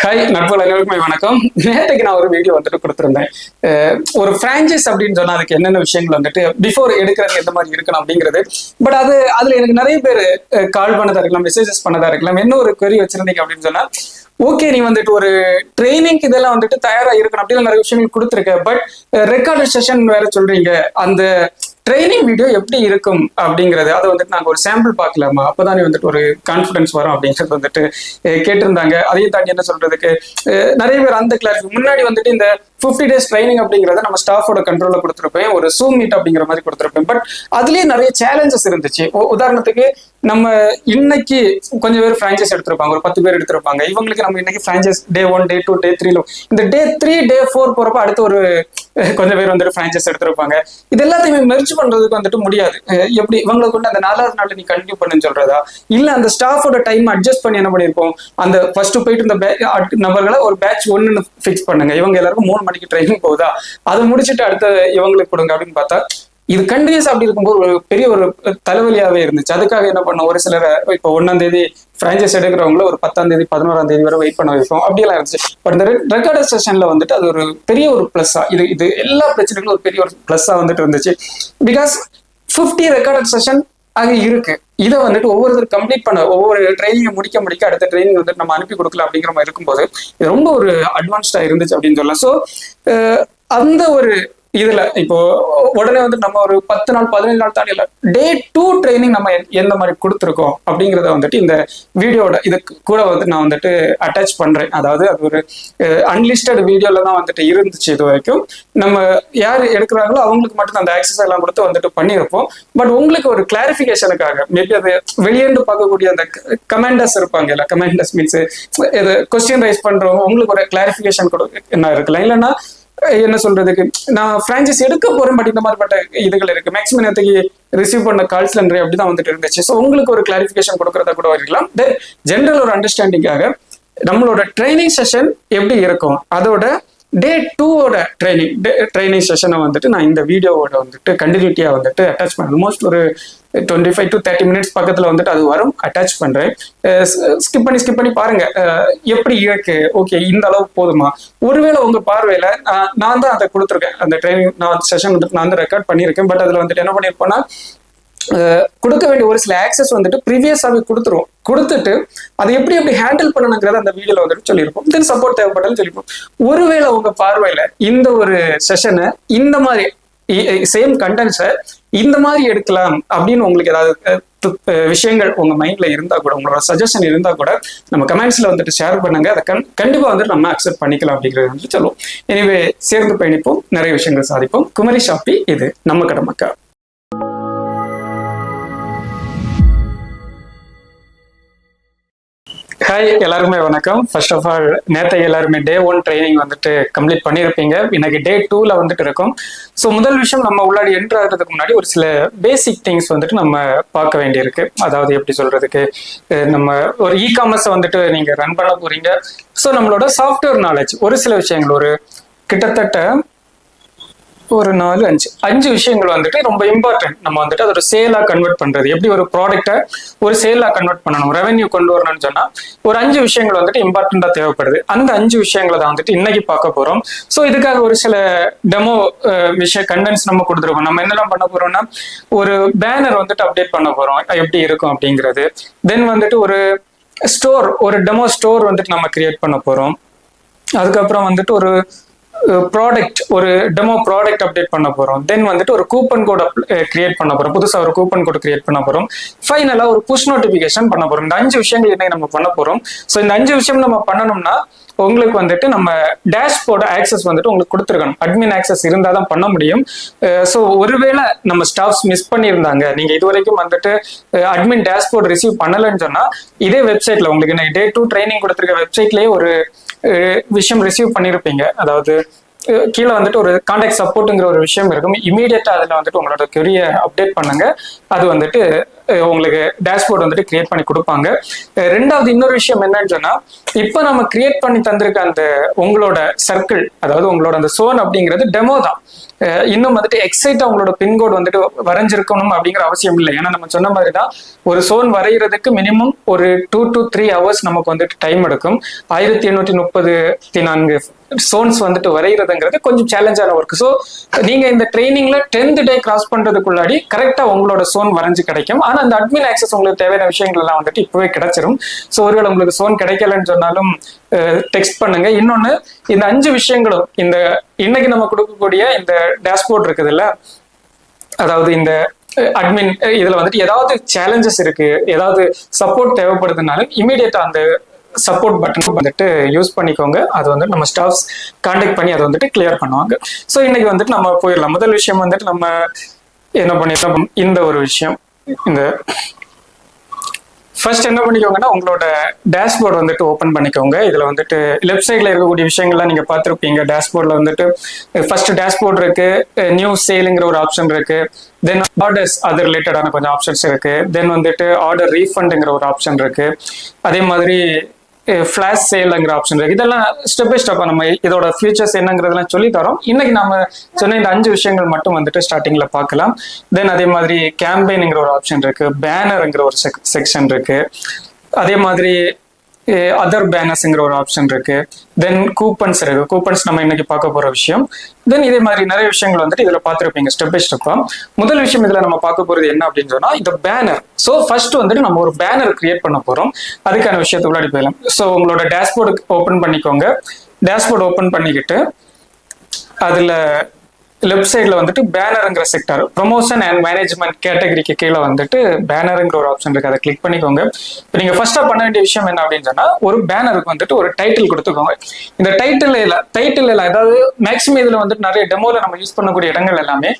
Hi நட்புகள் அனைவருக்குமே வணக்கம். நேற்றுக்கு நான் ஒரு வீடியோ வந்துட்டு கொடுத்துருந்தேன். ஒரு பிரான்ச்சைஸ் அப்படின்னு சொன்னா அதுக்கு என்னென்ன விஷயங்கள் வந்துட்டு பிஃபோர் எடுக்கிறது எந்த மாதிரி இருக்கணும் அப்படிங்கிறது. பட் அதுல எனக்கு நிறைய பேர் கால் பண்ணதா இருக்கலாம், மெசேஜஸ் பண்ணதா இருக்கலாம். என்ன ஒரு query வச்சிருந்தீங்க அப்படின்னு சொன்னா, ஓகே நீ வந்துட்டு ஒரு ட்ரைனிங் இதெல்லாம் வந்துட்டு தயாரா இருக்கணும் அப்படின்னு நிறைய விஷயங்கள் கொடுத்துருக்க. பட் ரெக்கார்டு செஷன் வேற சொல்றீங்க, அந்த ட்ரைனிங் வீடியோ எப்படி இருக்கும் அப்படிங்கிறது அதை வந்துட்டு நாங்கள் ஒரு சாம்பிள் பார்க்கலாமா, அப்போதானே வந்துட்டு ஒரு கான்ஃபிடன்ஸ் வரும் அப்படிங்கிறது வந்துட்டு கேட்டிருந்தாங்க. அதையும் தாண்டி என்ன சொல்றதுக்கு நிறைய பேர் அந்த கிளாஸ் முன்னாடி வந்துட்டு இந்த 50 days ட்ரைனிங் அப்படிங்கிறத நம்ம ஸ்டாஃபோட கண்ட்ரோல்ல கொடுத்துருப்பேன், ஒரு Zoom மீட் அப்படிங்கிற மாதிரி கொடுத்துருப்பேன். பட் அதுலயே நிறைய சேலஞ்சஸ் இருந்துச்சு. உதாரணத்துக்கு நம்ம இன்னைக்கு கொஞ்சம் பேர் பிரான்ச்சைஸ் எடுத்திருப்பாங்க, ஒரு 10 பேர் எடுத்திருப்பாங்க. இவங்களுக்கு நம்ம இன்னைக்கு பிரான்ச்சைஸ் டே 1 டே 2 டே 3 இந்த டே 3 டே 4 போறப்ப அடுத்து ஒரு கொஞ்சம் பேர் வந்துட்டு பிரான்ச்சைஸ் எடுத்திருப்பாங்க. இது எல்லாத்தையுமே மெர்ஜ் பண்றதுக்கு வந்துட்டு முடியாது. எப்படி இவங்களை கொண்டு அந்த 4வது நாள் நீ கண்டினியூ பண்ணுன்னு சொல்றதா, இல்ல அந்த ஸ்டாஃபோட டைம் அட்ஜஸ்ட் பண்ணி என்ன பண்ணிருப்போம், அந்த ஃபர்ஸ்ட் போயிட்டு இந்த நபர்களை ஒரு பேட்ச் 1 ஃபிக்ஸ் பண்ணுங்க, இவங்க எல்லாருக்கும் 3 மணிக்கு ட்ரைனிங் போகுதா, அதை முடிச்சுட்டு அடுத்த இவங்களுக்கு கொடுங்க அப்படின்னு பார்த்தா இது கண்டினியூஸ் அப்படி இருக்கும்போது ஒரு பெரிய ஒரு தலைவலியாவே இருந்துச்சு. அதுக்காக என்ன பண்ணோம், ஒரு சிலர் இப்போ 1ஆம் தேதி பிரான்ச்சைஸ் எடுக்கிறவங்கள ஒரு 10ஆம் தேதி 11ஆம் தேதி வரை வெயிட் பண்ண வைப்போம், அப்படியெல்லாம் இருந்துச்சு. பட் இந்த ரெக்கார்டு செஷன்ல வந்துட்டு அது ஒரு பெரிய ஒரு பிளஸ்ஸா, இது எல்லா பிரச்சனைகளும் ஒரு பெரிய ஒரு பிளஸ்ஸா வந்துட்டு இருந்துச்சு. பிகாஸ் 50 ரெக்கார்டு செஷன் அங்கே இருக்கு. இதை வந்துட்டு ஒவ்வொருத்தர் கம்ப்ளீட் பண்ண ஒவ்வொரு ட்ரைனிங்கை முடிக்க அடுத்த ட்ரைனிங் வந்துட்டு நம்ம அனுப்பி கொடுக்கலாம் அப்படிங்கிற மாதிரி இருக்கும்போது இது ரொம்ப ஒரு அட்வான்ஸ்டா இருந்துச்சு அப்படின்னு சொல்லலாம். ஸோ அந்த ஒரு இதுல இப்போ உடனே வந்து நம்ம ஒரு 10 நாள் 15 நாள் தாண்டி இல்லை, டே 2 ட்ரைனிங் நம்ம எந்த மாதிரி கொடுத்துருக்கோம் அப்படிங்கிறத வந்துட்டு இந்த வீடியோட இது கூட வந்து நான் வந்துட்டு அட்டாச் பண்றேன். அதாவது அது ஒரு அன்லிஸ்டட் வீடியோல தான் வந்துட்டு இருந்துச்சு இது வரைக்கும். நம்ம யார் எடுக்கிறாங்களோ அவங்களுக்கு மட்டும் அந்த ஆக்சஸ் எல்லாம் கொடுத்து வந்துட்டு பண்ணியிருப்போம். பட் உங்களுக்கு ஒரு கிளாரிஃபிகேஷனுக்காக மேபி அது வெளியேண்டு பார்க்கக்கூடிய அந்த கமெண்டர்ஸ் இருப்பாங்க இல்ல, கமெண்டர்ஸ் மீன்ஸ் இது கொஸ்டின் ரைஸ் பண்றவங்க உங்களுக்கு ஒரு கிளாரிஃபிகேஷன் என்ன இருக்கலாம், இல்லைன்னா என்ன சொல்றதுக்கு நான் பிரான்ச்சைஸ் எடுக்க போறேன் பட் இந்த மாதிரிப்பட்ட இதுகள் இருக்கு, மேக்ஸிமம் நேரத்துக்கு ரிசீவ் பண்ண கால்ஸ்ல நிறைய அப்படிதான் வந்துட்டு இருந்துச்சு. ஸோ உங்களுக்கு ஒரு கிளாரிஃபிகேஷன் கொடுக்கறதா கூட இருக்கலாம். தென் ஜென்ரல் ஒரு அண்டர்ஸ்டாண்டிங்காக நம்மளோட ட்ரைனிங் செஷன் எப்படி இருக்கும், அதோட டே 2ஓட ட்ரைனிங் செஷனை வந்துட்டு நான் இந்த வீடியோவோட வந்துட்டு கண்டினியூட்டியா வந்துட்டு அட்டாச் பண்ணேன். ஆல்மோஸ்ட் ஒரு 25 to 30 மினிட்ஸ் பக்கத்துல வந்துட்டு அது வரும், அட்டாச் பண்றேன். ஸ்கிப் பண்ணி பாருங்க எப்படி இருக்கு. ஓகே இந்த அளவு போதுமா, ஒருவேளை உங்க பார்வையில நான் தான் அதை கொடுத்துருக்கேன், அந்த ட்ரைனிங் நான் செஷன் வந்துட்டு நான் வந்து ரெக்கார்ட் பண்ணியிருக்கேன். பட் அதுல வந்துட்டு என்ன பண்ணிருப்போம்னா கொடுக்க வேண்டிய ஒரு சில ஆக்சஸ் வந்துட்டு ப்ரீவியஸாவே கொடுத்துட்டு அதை எப்படி ஹேண்டில் பண்ணணுங்கிறத அந்த வீடியோல வந்துட்டு சொல்லியிருப்போம். தென் சப்போர்ட் தேவைப்பட்டாலும் சொல்லியிருப்போம். ஒருவேளை உங்க பார்வையில இந்த ஒரு செஷனை இந்த மாதிரி சேம் கண்டென்ட்ஸை இந்த மாதிரி எடுக்கலாம் அப்படின்னு உங்களுக்கு ஏதாவது விஷயங்கள் உங்க மைண்ட்ல இருந்தா கூட, உங்களோட சஜஷன் இருந்தா கூட நம்ம கமெண்ட்ஸ்ல வந்துட்டு ஷேர் பண்ணுங்க. அதை கண்டிப்பா வந்துட்டு நம்ம அக்செப்ட் பண்ணிக்கலாம் அப்படிங்கிறது வந்துட்டு சொல்லுவோம். எனவே சேர்ந்து பயணிப்போம், நிறைய விஷயங்கள் சாதிப்போம். குமரி ஷாப்பி, இது நம்ம கடை மக்கா. ஹாய் எல்லாருமே வணக்கம். ஃபர்ஸ்ட் ஆஃப் ஆல் நேற்று எல்லாருமே டே 1 ட்ரைனிங் வந்துட்டு கம்ப்ளீட் பண்ணியிருப்பீங்க. இன்னைக்கு டே 2ல வந்துட்டு இருக்கும். ஸோ முதல் விஷயம், நம்ம உள்ளாடி என்ட்ரு ஆகிறதுக்கு முன்னாடி ஒரு சில பேசிக் திங்ஸ் வந்துட்டு நம்ம பார்க்க வேண்டியிருக்கு. அதாவது எப்படி சொல்றதுக்கு, நம்ம ஒரு காமர்ஸை வந்துட்டு நீங்க ரன் பண்ண போறீங்க. ஸோ நம்மளோட சாஃப்ட்வேர் நாலேஜ் ஒரு சில விஷயங்கள், ஒரு கிட்டத்தட்ட ஒரு 4-5 விஷயங்கள் வந்துட்டு ரொம்ப இம்பார்ட்டன்ட். நம்ம வந்துட்டு அதோட சேலா கன்வெர்ட் பண்றது, எப்படி ஒரு ப்ராடக்டை ஒரு சேலா கன்வெர்ட் பண்ணணும், ரெவென்யூ கொண்டு வரணும்னு சொன்னா ஒரு 5 விஷயங்கள் வந்துட்டு இம்பார்ட்டண்டா தேவைப்படுது. அந்த 5 விஷயங்களை தான் வந்துட்டு இன்னைக்கு பார்க்க போறோம். ஸோ இதுக்காக ஒரு சில டெமோ கண்டென்ட்ஸ் நம்ம கொடுத்துருக்கோம். நம்ம என்னெல்லாம் பண்ண போறோம்னா, ஒரு பேனர் வந்துட்டு அப்டேட் பண்ண போறோம், எப்படி இருக்கும் அப்படிங்கிறது. தென் வந்துட்டு ஒரு டெமோ ஸ்டோர் வந்துட்டு நம்ம கிரியேட் பண்ண போறோம். அதுக்கப்புறம் வந்துட்டு ஒரு டெமோ ப்ராடக்ட் அப்டேட் பண்ண போறோம். தென் வந்துட்டு ஒரு கூப்பன் கோட் கிரியேட் பண்ண போறோம், புதுசா ஒரு கூப்பன் கோட் கிரியேட் பண்ண போறோம். ஃபைனலா ஒரு புஷ் நோட்டிபிகேஷன் பண்ண போறோம். இந்த 5 விஷயங்கள் என்ன நம்ம பண்ண போறோம். ஸோ இந்த 5 விஷயம் நம்ம பண்ணணும்னா உங்களுக்கு வந்துட்டு நம்ம டேஷ்போர்ட் ஆக்சஸ் வந்துட்டு உங்களுக்கு கொடுத்துருக்கணும். அட்மின் ஆக்சஸ் இருந்தால் தான் பண்ண முடியும். ஸோ ஒருவேளை நம்ம ஸ்டாஃப்ஸ் மிஸ் பண்ணியிருந்தாங்க, நீங்க இது வரைக்கும் வந்துட்டு அட்மின் டேஷ்போர்ட் ரிசீவ் பண்ணலன்னு சொன்னா இதே வெப்சைட்ல உங்களுக்கு இன்னைக்கு டே 2 ட்ரைனிங் கொடுத்துருக்க வெப்சைட்லயே ஒரு விஷயம் ரிசீவ் பண்ணியிருப்பீங்க. அதாவது கீழே வந்துட்டு ஒரு கான்டாக்ட் சப்போர்ட்டுங்கிற ஒரு விஷயம் இருக்கும். இமீடியட்டா அதுல வந்துட்டு உங்களோட query-ய அப்டேட் பண்ணுங்க. அது வந்துட்டு உங்களுக்கு டேஷ்போர்ட் வந்துட்டு கிரியேட் பண்ணி கொடுப்பாங்க. ரெண்டாவது இன்னொரு விஷயம் என்னன்னு சொன்னா, இப்போ நம்ம கிரியேட் பண்ணி தந்திருக்க அந்த உங்களோட சர்க்கிள், அதாவது உங்களோட அந்த சோன் அப்படிங்கிறது டெமோ தான். இன்னும் வந்துட்டு எக்ஸைட்டா உங்களோட பின்கோடு வந்துட்டு வரைஞ்சிருக்கணும் அப்படிங்கிற அவசியம் இல்லை. ஏன்னா நம்ம சொன்ன மாதிரி தான் ஒரு சோன் வரைகிறதுக்கு மினிமம் ஒரு 2 to 3 hours நமக்கு வந்துட்டு டைம் எடுக்கும். 1834 சோன்ஸ் வந்துட்டு வரைகிறதுங்கிறது கொஞ்சம் சேலஞ்சான ஒர்க். ஸோ நீங்க இந்த ட்ரைனிங்ல 10th டே கிராஸ் பண்றதுக்குள்ளாடி கரெக்டா உங்களோட சோன் வரைஞ்சு கிடைக்கும். ஆனா அந்த அட்மின் ஆக்சஸ் உங்களுக்கு தேவையான விஷயங்கள் எல்லாம் வந்துட்டு இப்பவே கிடைச்சிரும். ஸோ ஒருவேளை உங்களுக்கு சோன் கிடைக்கலன்னு சொன்னாலும் டெக்ஸ்ட் பண்ணுங்க. இன்னொன்னு, இந்த 5 விஷயங்களும் இந்த இன்னைக்கு நம்ம கொடுக்கக்கூடிய இந்த டேஷ்போர்ட் இருக்குதுல்ல, அதாவது இந்த அட்மின் இதுல வந்துட்டு ஏதாவது சேலஞ்சஸ் இருக்கு, ஏதாவது சப்போர்ட் தேவைப்படுதுனாலும் இமீடியட்டா அந்த சப்போர்ட் பட்டன் வந்துட்டு யூஸ் பண்ணிக்கோங்க. அது வந்து நம்ம ஸ்டாஃப்ஸ் கான்டாக்ட் பண்ணி அதை வந்துட்டு கிளியர் பண்ணுவாங்க. ஸோ இன்னைக்கு வந்துட்டு நம்ம போயிடலாம். முதல் விஷயம் வந்துட்டு நம்ம என்ன பண்ணிட்டோம், இந்த ஒரு விஷயம், இந்த ஃபர்ஸ்ட் என்ன பண்ணிக்கோங்கன்னா உங்களோட டேஷ்போர்ட் வந்துட்டு ஓப்பன் பண்ணிக்கோங்க. இதுல வந்துட்டு லெஃப்ட் சைட்ல இருக்கக்கூடிய விஷயங்கள்லாம் நீங்க பார்த்துருப்பீங்க. டேஷ்போர்ட்ல வந்துட்டு ஃபர்ஸ்ட் டேஷ்போர்ட் இருக்கு, நியூ சேலுங்கிற ஒரு ஆப்ஷன் இருக்கு, தென் ஆர்டர்ஸ் அது ரிலேட்டடான கொஞ்சம் ஆப்ஷன்ஸ் இருக்கு, தென் வந்துட்டு ஆர்டர் ரீஃபண்டுங்கிற ஒரு ஆப்ஷன் இருக்கு, அதே மாதிரி ஃபிளாஷ் சேல்ங்கிற ஆப்ஷன் இருக்கு. இதெல்லாம் ஸ்டெப் பை ஸ்டெப்பா நம்ம இதோட ஃபியூச்சர்ஸ் என்னங்கிறதெல்லாம் சொல்லி தரோம். இன்னைக்கு நம்ம சொன்ன இந்த 5 விஷயங்கள் மட்டும் வந்துட்டு ஸ்டார்டிங்ல பார்க்கலாம். தென் அதே மாதிரி கேம்பெயின்ங்கிற ஒரு ஆப்ஷன் இருக்கு, பேனர்ங்கிற ஒரு செக்ஷன் இருக்கு, அதே மாதிரி அதர் பேனர்ஸ்ங்கிற ஒரு ஆப்ஷன் இருக்கு, தென் கூப்பன்ஸ் இருக்கு. கூப்பன்ஸ் நம்ம இன்னைக்கு பார்க்க போற விஷயம். தென் இதே மாதிரி நிறைய விஷயங்கள் வந்துட்டு இதுல பார்த்துருப்பீங்க ஸ்டெப் பை ஸ்டெப்பா. முதல் விஷயம் இதுல நம்ம பார்க்க போறது என்ன அப்படின்னு சொன்னா இந்த பேனர். ஸோ ஃபர்ஸ்ட் வந்துட்டு நம்ம ஒரு பேனர் கிரியேட் பண்ண போறோம். அதுக்கான விஷயத்துக்குள்ளாடி போயிடலாம். ஸோ உங்களோட டேஷ்போர்டு ஓப்பன் பண்ணிக்கோங்க. டேஷ்போர்டு ஓப்பன் பண்ணிக்கிட்டு அதுல லெஃப்ட் சைட்ல வந்துட்டு பேனருங்கிற செக்டர், ப்ரொமோஷன் அண்ட் மேனேஜ்மெண்ட் கேட்டகரிக்கு கீழே வந்துட்டு பேனருங்கிற ஒரு ஆப்ஷன் இருக்கு, அதை கிளிக் பண்ணிக்கோங்க. இப்போ நீங்க ஃபர்ஸ்டா பண்ண வேண்டிய விஷயம் என்ன அப்படின்னு சொன்னா, ஒரு பேனருக்கு வந்துட்டு ஒரு டைட்டில் கொடுத்துக்கோங்க. இந்த டைட்டில் அதாவது மேக்ஸிமம் இதுல வந்துட்டு நிறைய டெமோல நம்ம யூஸ் பண்ணக்கூடிய இடங்கள் எல்லாமே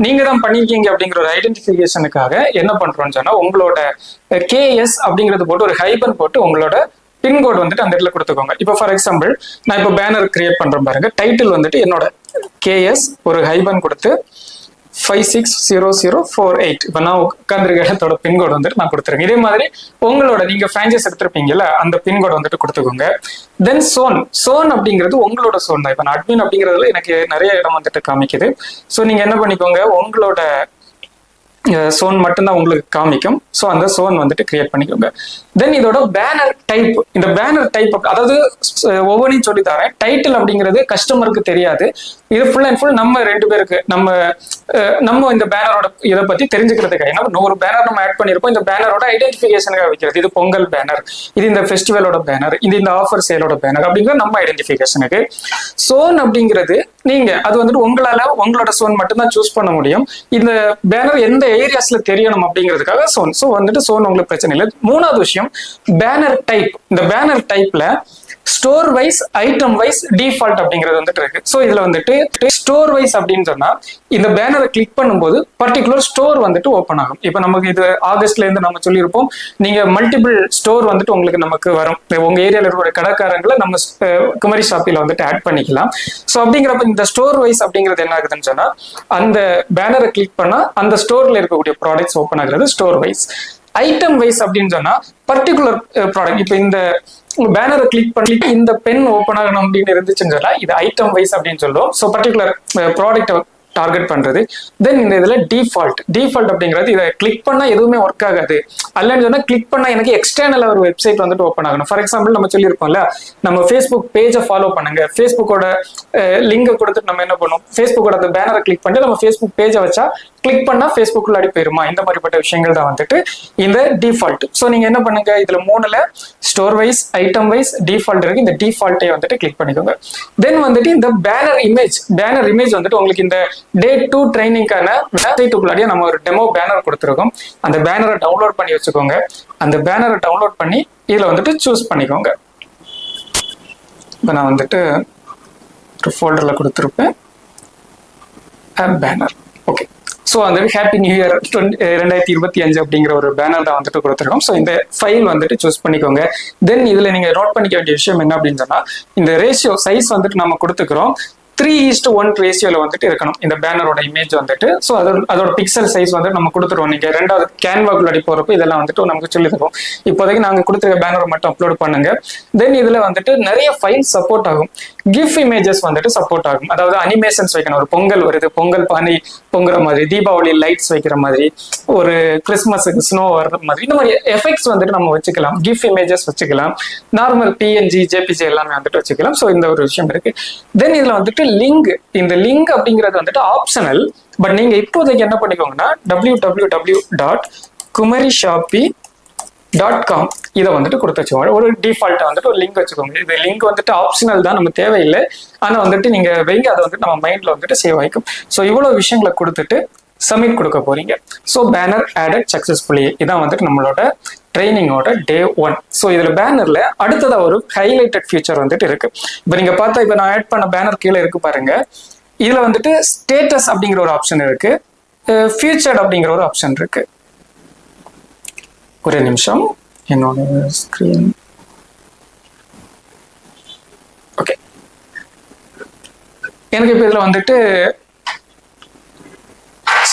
நீங்க தான் பண்ணிருக்கீங்க அப்படிங்கிற ஒரு ஐடென்டிஃபிகேஷனுக்காக என்ன பண்றோம்னு சொன்னா, உங்களோட கேஎஸ் அப்படிங்கிறது போட்டு ஒரு ஹைபன் போட்டு உங்களோட பின்கோடு வந்துட்டு அந்த இடத்துல கொடுத்துக்கோங்க. இப்போ ஃபார் எக்ஸாம்பிள் நான் இப்போ பேனர் கிரியேட் பண்றேன் பாருங்க. டைட்டில் வந்துட்டு என்னோட கேஎஸ் ஒரு ஹைபன் கொடுத்து 560048 இப்போ நான் உட்கார்ந்துருக்க இடத்தோட பின்கோடு வந்துட்டு நான் கொடுத்துருக்கேன். இதே மாதிரி உங்களோட நீங்க பிரான்ச்சைஸ் எடுத்திருப்பீங்கல்ல அந்த பின்கோடு வந்துட்டு கொடுத்துக்கோங்க. தென் சோன் அப்படிங்கிறது உங்களோட சோன் தான். இப்போ நான் அட்மின் அப்படிங்கிறதுல எனக்கு நிறைய இடம் வந்துட்டு காமிக்குது. ஸோ நீங்க என்ன பண்ணிக்கோங்க, உங்களோட சோன் மட்டும்தான் உங்களுக்கு காமிக்கும். ஸோ அந்த சோன் வந்துட்டு கிரியேட் பண்ணிக்கோங்க. தென் இதோட பேனர் டைப், இந்த பேனர் டைப் அதாவது ஒவ்வொன்றையும் சொல்லி தரேன். டைட்டில் அப்படிங்கிறது கஸ்டமருக்கு தெரியாது. இது ஃபுல் அண்ட் ஃபுல் நம்ம 2 பேருக்கு நம்ம இந்த பேனரோட இதை பத்தி தெரிஞ்சுக்கிறதுக்காக. ஏன்னா 100 பேனர் நம்ம ஆட் பண்ணிருப்போம். இந்த பேனரோட ஐடென்டிஃபிகேஷனுக்காக வைக்கிறது. இது பொங்கல் பேனர், இது இந்த ஃபெஸ்டிவலோட பேனர், இது இந்த ஆஃபர் சேலோட பேனர் அப்படிங்கிற நம்ம ஐடென்டிஃபிகேஷனுக்கு. சோன் அப்படிங்கிறது நீங்க அது வந்துட்டு உங்களால உங்களோட சோன் மட்டும்தான் சூஸ் பண்ண முடியும். இந்த பேனர் எந்த ஏரியாஸ்ல தெரியணும் அப்படிங்கிறதுக்காக சோன். ஸோ வந்துட்டு சோன் உங்களுக்கு பிரச்சனை இல்லை. மூணாவது விஷயம் பேனர் டைப். இந்த பேனர் டைப்ல store wise, item wise, default அப்படிங்கிறது வந்துட்டு இருக்கு. ஸோ இதுல வந்துட்டு ஸ்டோர் வைஸ் அப்படின்னு சொன்னா இந்த பேனரை கிளிக் பண்ணும்போது பர்டிகுலர் ஸ்டோர் வந்துட்டு ஓப்பன் ஆகும். இப்போ நமக்கு இது ஆகஸ்ட்ல இருந்து நம்ம சொல்லியிருப்போம், நீங்க மல்டிபிள் ஸ்டோர் வந்துட்டு உங்களுக்கு நமக்கு வரும். உங்க ஏரியால இருக்கிற கடைக்காரங்களை நம்ம குமரி ஷாப்பில வந்துட்டு ஆட் பண்ணிக்கலாம். ஸோ அப்படிங்கிறப்ப இந்த ஸ்டோர் வைஸ் அப்படிங்கிறது என்ன ஆகுதுன்னு சொன்னா, அந்த பேனரை கிளிக் பண்ணா அந்த ஸ்டோர்ல இருக்கக்கூடிய ப்ராடக்ட்ஸ் ஓப்பன் ஆகுறது ஸ்டோர் வைஸ். ஐட்டம் வைஸ் அப்படின்னு சொன்னா பர்டிகுலர் ப்ராடக்ட். இப்போ இந்த பேனரை கிளிக் பண்ணி இந்த பென் ஓப்பன் ஆகணும் அப்படின்னு இருந்துச்சுன்னு சொன்னா இது ஐட்டம் வைஸ் அப்படின்னு சொல்லுவோம். ஸோ பர்டிகுலர் ப்ராடக்ட் டார்கெட் பண்றது. தென் இந்த இதுல டிஃபால்ட் அப்படிங்கிறது இதை கிளிக் பண்ணா எதுவுமே ஒர்க் ஆகாது. அல்லன்னு சொன்னா கிளிக் பண்ணா எனக்கு எக்ஸ்டர்னல் ஒரு வெப்சைட் வந்துட்டு ஓப்பன் ஆகணும். ஃபார் எக்ஸாம்பிள் நம்ம சொல்லியிருப்போம்ல, நம்ம ஃபேஸ்புக் பேஜை ஃபாலோ பண்ணுங்க, ஃபேஸ்புக்கோட லிங்கை கொடுத்துட்டு நம்ம என்ன பண்ணுவோம், ஃபேஸ்புக்கோட அந்த பேனரை கிளிக் பண்ணிட்டு நம்ம ஃபேஸ்புக் பேஜை வச்சா கிளிக் பண்ணா ஃபேஸ்புக்குள்ள அடி போயிருமா, இந்த மாதிரிப்பட்ட விஷயங்கள் தான் வந்துட்டு இந்த டிஃபால்ட். ஸோ நீங்க என்ன பண்ணுங்க, இதுல 3ல store wise, item wise, default இருக்கு. இந்த டிஃபால்ட்டை வந்துட்டு கிளிக் பண்ணிக்கோங்க. தென் வந்துட்டு இந்த பேனர் இமேஜ் வந்துட்டு உங்களுக்கு இந்த Day 2 ட்ரைனிங்கான வெப்சைட்டுக்குள்ளாடியே நம்ம ஒரு டெமோ பேனர் கொடுத்துருக்கோம். அந்த பேனரை டவுன்லோட் பண்ணி வச்சுக்கோங்க. அந்த பேனரை டவுன்லோட் பண்ணி இதுல வந்துட்டு சூஸ் பண்ணிக்கோங்க. இப்போ நான் வந்துட்டு ஒரு ஃபோல்டர்ல கொடுத்துருப்பேன் பேனர். ஓகே, ஸோ அந்த ஹாப்பி நியூ இயர் 2025 அப்படிங்கிற ஒரு பேனர் தான் வந்துட்டு கொடுத்துருக்கோம். ஸோ இந்த ஃபைல் வந்துட்டு சூஸ் பண்ணிக்கோங்க. தென் இதுல நீங்க நோட் பண்ணிக்க வேண்டிய விஷயம் என்ன அப்படின்னு சொன்னா, இந்த ரேஷியோ சைஸ் வந்துட்டு நம்ம கொடுத்துக்கிறோம். 3:1 ரேஷியோல வந்துட்டு இருக்கணும் இந்த பேனரோட இமேஜ் வந்துட்டு. ஸோ அதோட பிக்சல் சைஸ் வந்து நம்ம கொடுத்துருவோம். நீங்க ரெண்டாவது கேன்வாக்குள்ளடி போறப்போ இதெல்லாம் வந்துட்டு நமக்கு சொல்லி தருவோம். இப்போதைக்கு நாங்க கொடுத்துருக்க பேனரை மட்டும் அப்லோட் பண்ணுங்க. தென் இதுல வந்துட்டு நிறைய ஃபைல் சப்போர்ட் ஆகும். கிஃப் இமேஜஸ் வந்துட்டு சப்போர்ட் ஆகும். அதாவது அனிமேஷன்ஸ் வைக்கணும். ஒரு பொங்கல் வருது, பொங்கல் பானை பொங்குற மாதிரி, தீபாவளி லைட்ஸ் வைக்கிற மாதிரி, ஒரு கிறிஸ்மஸுக்கு ஸ்னோ வர்ற மாதிரி, இந்த மாதிரி எஃபெக்ட்ஸ் வந்துட்டு நம்ம வச்சுக்கலாம். கிஃப் இமேஜஸ் வச்சுக்கலாம். நார்மல் PNG JPG எல்லாமே வந்துட்டு வச்சுக்கலாம். ஸோ இந்த ஒரு விஷயம் இருக்கு. தென் இதுல வந்துட்டு லிங்க், இந்த லிங்க் அப்படிங்கிறது வந்துட்டு ஆப்ஷனல். பட் நீங்க இப்போதைக்கு என்ன பண்ணிக்கோங்கன்னா www.kumarishopee.com இதை வந்துட்டு கொடுத்து வச்சுக்கோங்க. ஒரு டிஃபால்ட்டா வந்துட்டு ஒரு லிங்க் வச்சுக்கோங்க. இது லிங்க் வந்துட்டு ஆப்ஷனல் தான், நம்ம தேவையில்லை. ஆனா வந்துட்டு நீங்க வைங்க, அதை வந்துட்டு நம்ம மைண்ட்ல வந்துட்டு சேவ் ஆயிக்கும். ஸோ இவ்வளவு விஷயங்களை கொடுத்துட்டு சப்மிட் கொடுக்க போறீங்க. So banner added successfully. இதான் வந்துட்டு நம்மளோட ட்ரைனிங்கோட டே 1. ஸோ இதுல பேனர்ல அடுத்ததா ஒரு ஹைலைட்டட் ஃபீச்சர் வந்துட்டு இருக்கு. இப்போ நீங்க பார்த்தா, இப்போ நான் ஆட் பண்ண பேனர் கீழே இருக்கு பாருங்க. இதுல வந்துட்டு ஸ்டேட்டஸ் அப்படிங்கிற ஒரு ஆப்ஷன் இருக்கு, ஃபியூச்சர்ட் அப்படிங்கிற ஒரு ஆப்ஷன் இருக்கு. ஒரு நிமிஷம், என்னோட ஸ்கிரீன். ஓகே, எனக்கு இப்போ இதுல வந்துட்டு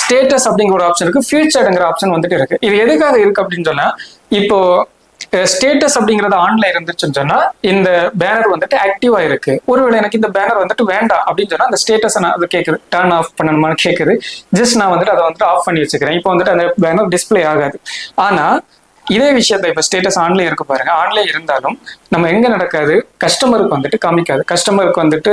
ஸ்டேட்டஸ் அப்படிங்கிற ஒரு ஆப்ஷன் இருக்கு, ஃபியூச்சர்ங்கிற ஆப்ஷன் வந்துட்டு இருக்கு. இது எதுக்காக இருக்கு அப்படின்னு சொன்னா, இப்போ ஸ்டேட்டஸ் அப்படிங்கறது ஆன்ல இருந்துச்சுன்னு சொன்னா இந்த பேனர் வந்துட்டு ஆக்டிவா இருக்கு. ஒருவேளை எனக்கு இந்த பேனர் வந்துட்டு வேண்டாம் அப்படின்னு சொன்னா அந்த ஸ்டேட்டஸ் நான் அது கேட்குது, டர்ன் ஆஃப் பண்ணணுமான்னு கேட்குது. ஜஸ்ட் நான் வந்துட்டு அதை வந்துட்டு ஆஃப் பண்ணி வச்சுக்கிறேன். இப்போ வந்துட்டு அந்த பேனர் டிஸ்பிளே ஆகாது. ஆனா இதே விஷயத்த இப்ப ஸ்டேட்டஸ் ஆன்ல இருக்கு பாருங்க. ஆன்ல இருந்தாலும் நம்ம எங்க நடக்காது, கஸ்டமருக்கு வந்துட்டு காமிக்காது. கஸ்டமருக்கு வந்துட்டு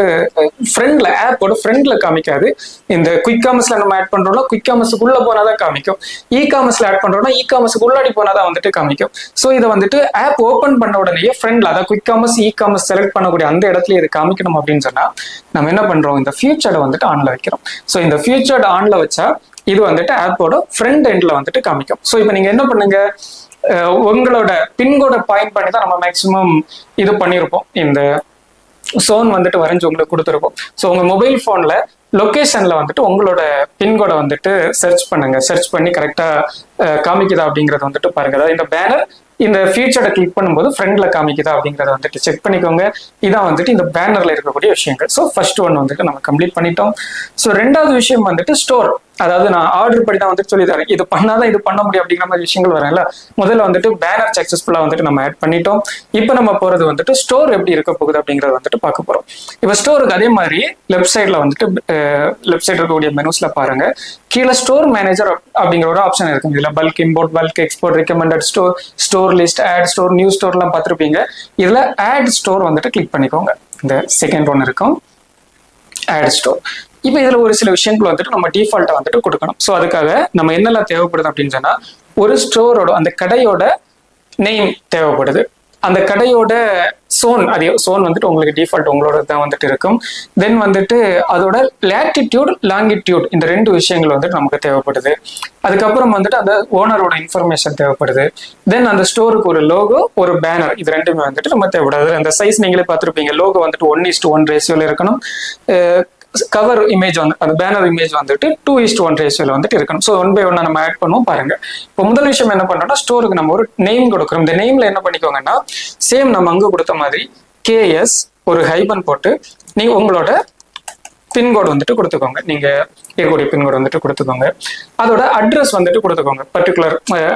ஃப்ரெண்ட்ல, ஆப்போட ஃப்ரெண்ட்ல காமிக்காது. இந்த குயிக் காமர்ஸ்ல நம்ம ஆட் பண்றோம்னா குயிக் காமர்ஸுக்குள்ள போனாதான் காமிக்கும். இ காமர்ஸ்ல ஆட் பண்றோம்னா இ காமர்ஸுக்கு உள்ளாடி போனாதான் வந்துட்டு காமிக்கும். ஸோ இதை வந்துட்டு ஆப் ஓப்பன் பண்ண உடனே ஃப்ரெண்ட்ல, அதாவது quick commerce e commerce select பண்ணக்கூடிய அந்த இடத்துல இது காமிக்கணும் அப்படின்னு சொன்னா நம்ம என்ன பண்றோம், இந்த ஃபியூச்சர்டை வந்துட்டு ஆன்ல வைக்கிறோம். ஸோ இந்த ஃபியூச்சர்ட் ஆன்ல வச்சா இது வந்துட்டு ஆப்போட ஃப்ரண்ட் எண்ட்ல வந்துட்டு காமிக்கும். ஸோ இப்போ நீங்க என்ன பண்ணுங்க, உங்களோட பின்கோடை பாயிண்ட் பண்ணி தான் நம்ம மேக்சிமம் இது பண்ணியிருப்போம். இந்த சோன் வந்துட்டு வரைஞ்சு உங்களுக்கு கொடுத்துருப்போம். ஸோ உங்க மொபைல் போன்ல லொகேஷன்ல வந்துட்டு உங்களோட பின்கோடை வந்துட்டு சர்ச் பண்ணுங்க. சர்ச் பண்ணி கரெக்டா காமிக்குதா அப்படிங்கறத வந்துட்டு பாருங்க. அதாவது இந்த பேனர் இந்த ஃபியூச்சரை கிளிக் பண்ணும்போது ஃப்ரண்ட்ல காமிக்குதா அப்படிங்கறத வந்துட்டு செக் பண்ணிக்கோங்க. இதான் வந்துட்டு இந்த பேனர்ல இருக்கக்கூடிய விஷயங்கள். ஸோ ஃபர்ஸ்ட் ஒன் வந்துட்டு நம்ம கம்ப்ளீட் பண்ணிட்டோம். ஸோ ரெண்டாவது விஷயம் வந்துட்டு ஸ்டோர். அதாவது நான் ஆர்டர் படி தான் வந்துட்டு சொல்லி தரேன், இது பண்ணாதான் இது பண்ண முடியும் அப்படிங்கிற மாதிரி விஷயங்கள் வரல. முதல்ல வந்துட்டு பேனர் சக்சஸ்ஃபுல்லா வந்துட்டு நம்ம ஆட் பண்ணிட்டோம். இப்போ நம்ம போறது வந்துட்டு ஸ்டோர் எப்படி இருக்க போகுது அப்படிங்கறத வந்துட்டு பார்க்க போறோம். இப்போ ஸ்டோருக்கு அதே மாதிரி லெஃப்ட் சைட்ல வந்துட்டு லெஃப்ட் சைடு இருக்கக்கூடிய மெனுஸ்ல பாருங்க, கீழே ஸ்டோர் மேனேஜர் அப்படிங்கிற ஒரு ஆப்ஷன் இருக்கு. இதுல bulk import, bulk export, recommended store, store list, add store, new ஸ்டோர்லாம் பார்த்துருப்பீங்க. இதுல ஆட் ஸ்டோர் வந்துட்டு கிளிக் பண்ணிக்கோங்க. இந்த செகண்ட் ஒன் இருக்கும் ஆட் ஸ்டோர். இப்போ இதுல ஒரு சில விஷயங்கள் வந்துட்டு நம்ம டிஃபால்ட்டா வந்துட்டு கொடுக்கணும். ஸோ அதுக்காக நம்ம என்னெல்லாம் தேவைப்படுது அப்படின்னு சொன்னா, ஒரு ஸ்டோரோட அந்த கடையோட நேம் தேவைப்படுது. அந்த கடையோட சோன், அதே சோன் வந்துட்டு உங்களுக்கு டிஃபால்ட் உங்களோட தான் வந்துட்டு இருக்கும். தென் வந்துட்டு அதோட லேட்டிடியூட், லாங்கிடியூட், இந்த ரெண்டு விஷயங்கள் வந்துட்டு நமக்கு தேவைப்படுது. அதுக்கப்புறம் வந்துட்டு அந்த ஓனரோட இன்ஃபர்மேஷன் தேவைப்படுது. தென் அந்த ஸ்டோருக்கு ஒரு லோகோ, ஒரு பேனர், இது ரெண்டுமே வந்துட்டு நம்ம தேவைப்படுது. அந்த சைஸ் நீங்களே பார்த்துருப்பீங்க. லோகோ வந்துட்டு 1:1 ரேஷியோல இருக்கணும். கவர் இமேஜ் வந்து அந்த பேனர் இமேஜ் வந்துட்டு 2:1 ரேஷியோல வந்துட்டு இருக்கணும். ஸோ 1 by 1 நம்ம ஆட் பண்ணுவோம் பாருங்க. இப்போ முதல் விஷயம் என்ன பண்றோம்னா, ஸ்டோருக்கு நம்ம ஒரு நேம் கொடுக்குறோம். இந்த நேம்ல என்ன பண்ணிக்கோங்கன்னா, சேம் நம்ம அங்க கொடுத்த மாதிரி KS ஒரு ஹைபன் போட்டு நீங்க உங்களோட பின்கோடு வந்துட்டு கொடுத்துக்கோங்க. நீங்க இருக்கக்கூடிய பின்கோடு வந்துட்டு கொடுத்துக்கோங்க. அதோட அட்ரஸ் வந்துட்டு கொடுத்துக்கோங்க. பர்டிகுலர்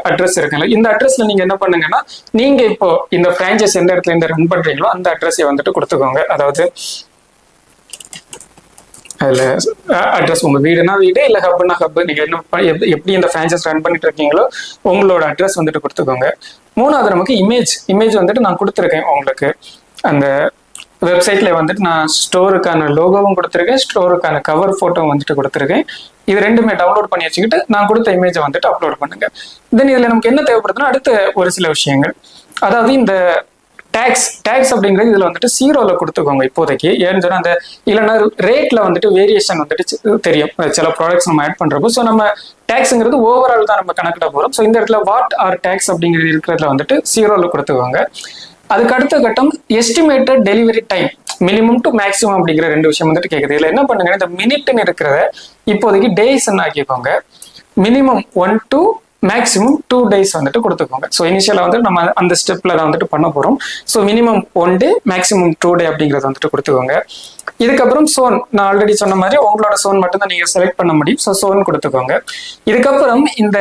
அட்ரஸ் இருக்குல்ல, இந்த அட்ரஸ்ல நீங்க என்ன பண்ணுங்கன்னா, நீங்க இப்போ இந்த பிரான்ச்சைஸ் எந்த இடத்துல இந்த ரன் பண்றீங்களோ அந்த அட்ரஸை வந்துட்டு கொடுத்துக்கோங்க. அதாவது அதுல அட்ரஸ், உங்க வீடுனா வீடு, இல்ல ஹப்னா ஹப், நீங்க என்ன எப்படி இந்த பிரான்ச்சைஸ் ரன் பண்ணிட்டு இருக்கீங்களோ உங்களோட அட்ரஸ் வந்துட்டு கொடுத்துக்கோங்க. மூணாவது நமக்கு இமேஜ் வந்துட்டு நான் கொடுத்துருக்கேன் உங்களுக்கு. அந்த வெப்சைட்ல வந்துட்டு நான் ஸ்டோருக்கான லோகோவும் கொடுத்துருக்கேன், ஸ்டோருக்கான கவர் போட்டோவும் வந்துட்டு கொடுத்துருக்கேன். இது ரெண்டுமே டவுன்லோட் பண்ணி வச்சுக்கிட்டு நான் கொடுத்த இமேஜை வந்துட்டு அப்லோட் பண்ணுங்க. தென் இதுல நமக்கு என்ன தேவைப்படுதுன்னா, அடுத்த ஒரு சில விஷயங்கள், அதாவது இந்த டேக்ஸ் அப்படிங்கிறது இதுல வந்துட்டு 0ல கொடுத்துக்கோங்க இப்போதைக்கு. ஏன்னு சொன்னா அந்த இல்லைன்னா ரேட்ல வந்துட்டு வேரியேஷன் வந்துட்டு தெரியும் சில ப்ராடக்ட்ஸ் நம்ம ஆட் பண்றப்போ. ஸோ நம்ம டேக்ஸ்ங்கிறது ஓவரால் தான் நம்ம கணக்கிட போறோம். ஸோ இந்த இடத்துல வாட் ஆர் டேக்ஸ் அப்படிங்கிறது இருக்கிறதுல வந்துட்டு 0ல கொடுத்துக்கோங்க. அதுக்கு அடுத்த கட்டம் estimated delivery time, minimum to maximum அப்படிங்கிற ரெண்டு விஷயம் வந்துட்டு கேட்குது. இதுல என்ன பண்ணுங்க, இந்த மினிட்னு இருக்கிறத இப்போதைக்கு டேஸ் ஆக்கிக்கோங்க. மினிமம் 1 to மேக்ஸிமம் 2 days வந்துட்டு கொடுத்துக்கோங்க. ஸோ இனிஷியலாக வந்து நம்ம அந்த ஸ்டெப்பில் தான் வந்துட்டு பண்ண போகிறோம். So minimum 1 day maximum 2 day அப்படிங்கிறத வந்துட்டு கொடுத்துக்கோங்க. இதுக்கப்புறம் சோன், நான் ஆல்ரெடி சொன்ன மாதிரி உங்களோட சோன் மட்டும் தான் நீங்கள் செலக்ட் பண்ண முடியும். ஸோ சோன் கொடுத்துக்கோங்க. இதுக்கப்புறம் இந்த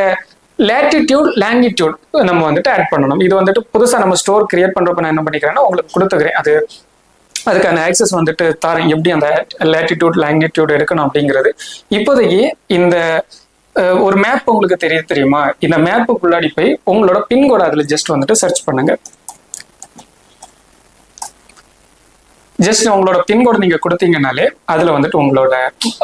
லேட்டிடியூட் லாங்கிடியூட் நம்ம வந்துட்டு ஆட் பண்ணணும். இது வந்துட்டு புதுசாக நம்ம ஸ்டோர் கிரியேட் பண்ணுறப்ப நான் என்ன பண்ணிக்கிறேன்னா உங்களுக்கு கொடுத்துக்கிறேன். அதுக்கான ஆக்சஸ் வந்துட்டு தாரேன், எப்படி அந்த லேட்டிடியூட் லாங்கிடியூட் எடுக்கணும் அப்படிங்கிறது. இப்போதைக்கு இந்த ஒரு மேப் உங்களுக்கு தெரியுமா? இந்த மேப்புக்குள்ளாடி போய் உங்களோட பின்கோடு அதில் ஜஸ்ட் வந்துட்டு சர்ச் பண்ணுங்க. ஜஸ்ட் உங்களோட பின்கோடு நீங்க கொடுத்தீங்கனாலே அதுல வந்துட்டு உங்களோட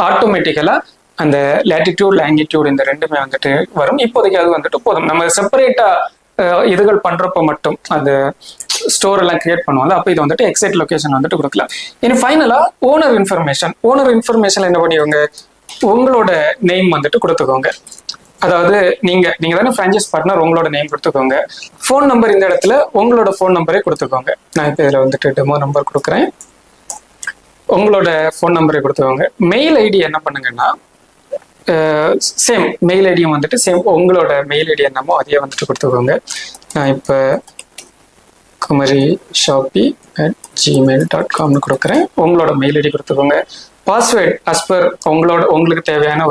ஆட்டோமேட்டிக்கலா அந்த லேட்டிடியூட் லாங்கிடியூட் இந்த ரெண்டுமே வந்துட்டு வரும். இப்போதைக்கு அது வந்துட்டு போதும். நம்ம செப்பரேட்டா இதுகள் பண்றப்ப மட்டும் அந்த ஸ்டோர் எல்லாம் கிரியேட் பண்ணுவாங்க. அப்போ இது வந்துட்டு எக்ஸைட் லொகேஷன் வந்துட்டு கொடுக்கலாம். இனி ஃபைனலா ஓனர் இன்ஃபர்மேஷன் என்ன பண்ணுவாங்க, உங்களோட நேம் வந்துட்டு கொடுத்துக்கோங்க. அதாவது நீங்க தானே ஃப்ரான்ச்சைஸ் பார்ட்னர், உங்களோட நேம் கொடுத்துக்கோங்க. ஃபோன் நம்பர் இந்த இடத்துல உங்களோட ஃபோன் நம்பரே கொடுத்துக்கோங்க. நான் இப்போ இதில் வந்துட்டு டெமோ நம்பர் கொடுக்குறேன். உங்களோட ஃபோன் நம்பரை கொடுத்துக்கோங்க. மெயில் ஐடி என்ன பண்ணுங்கன்னா சேம் மெயில் ஐடியும் வந்துட்டு சேம் உங்களோட மெயில் ஐடி என்னமோ அதையே வந்துட்டு கொடுத்துக்கோங்க. நான் இப்போ kumarishopee@gmail.com கொடுக்குறேன். உங்களோட மெயில் ஐடி கொடுத்துக்கோங்க. பாஸ்வேர்ட் அஸ்பர் உங்களுக்கு தேவையான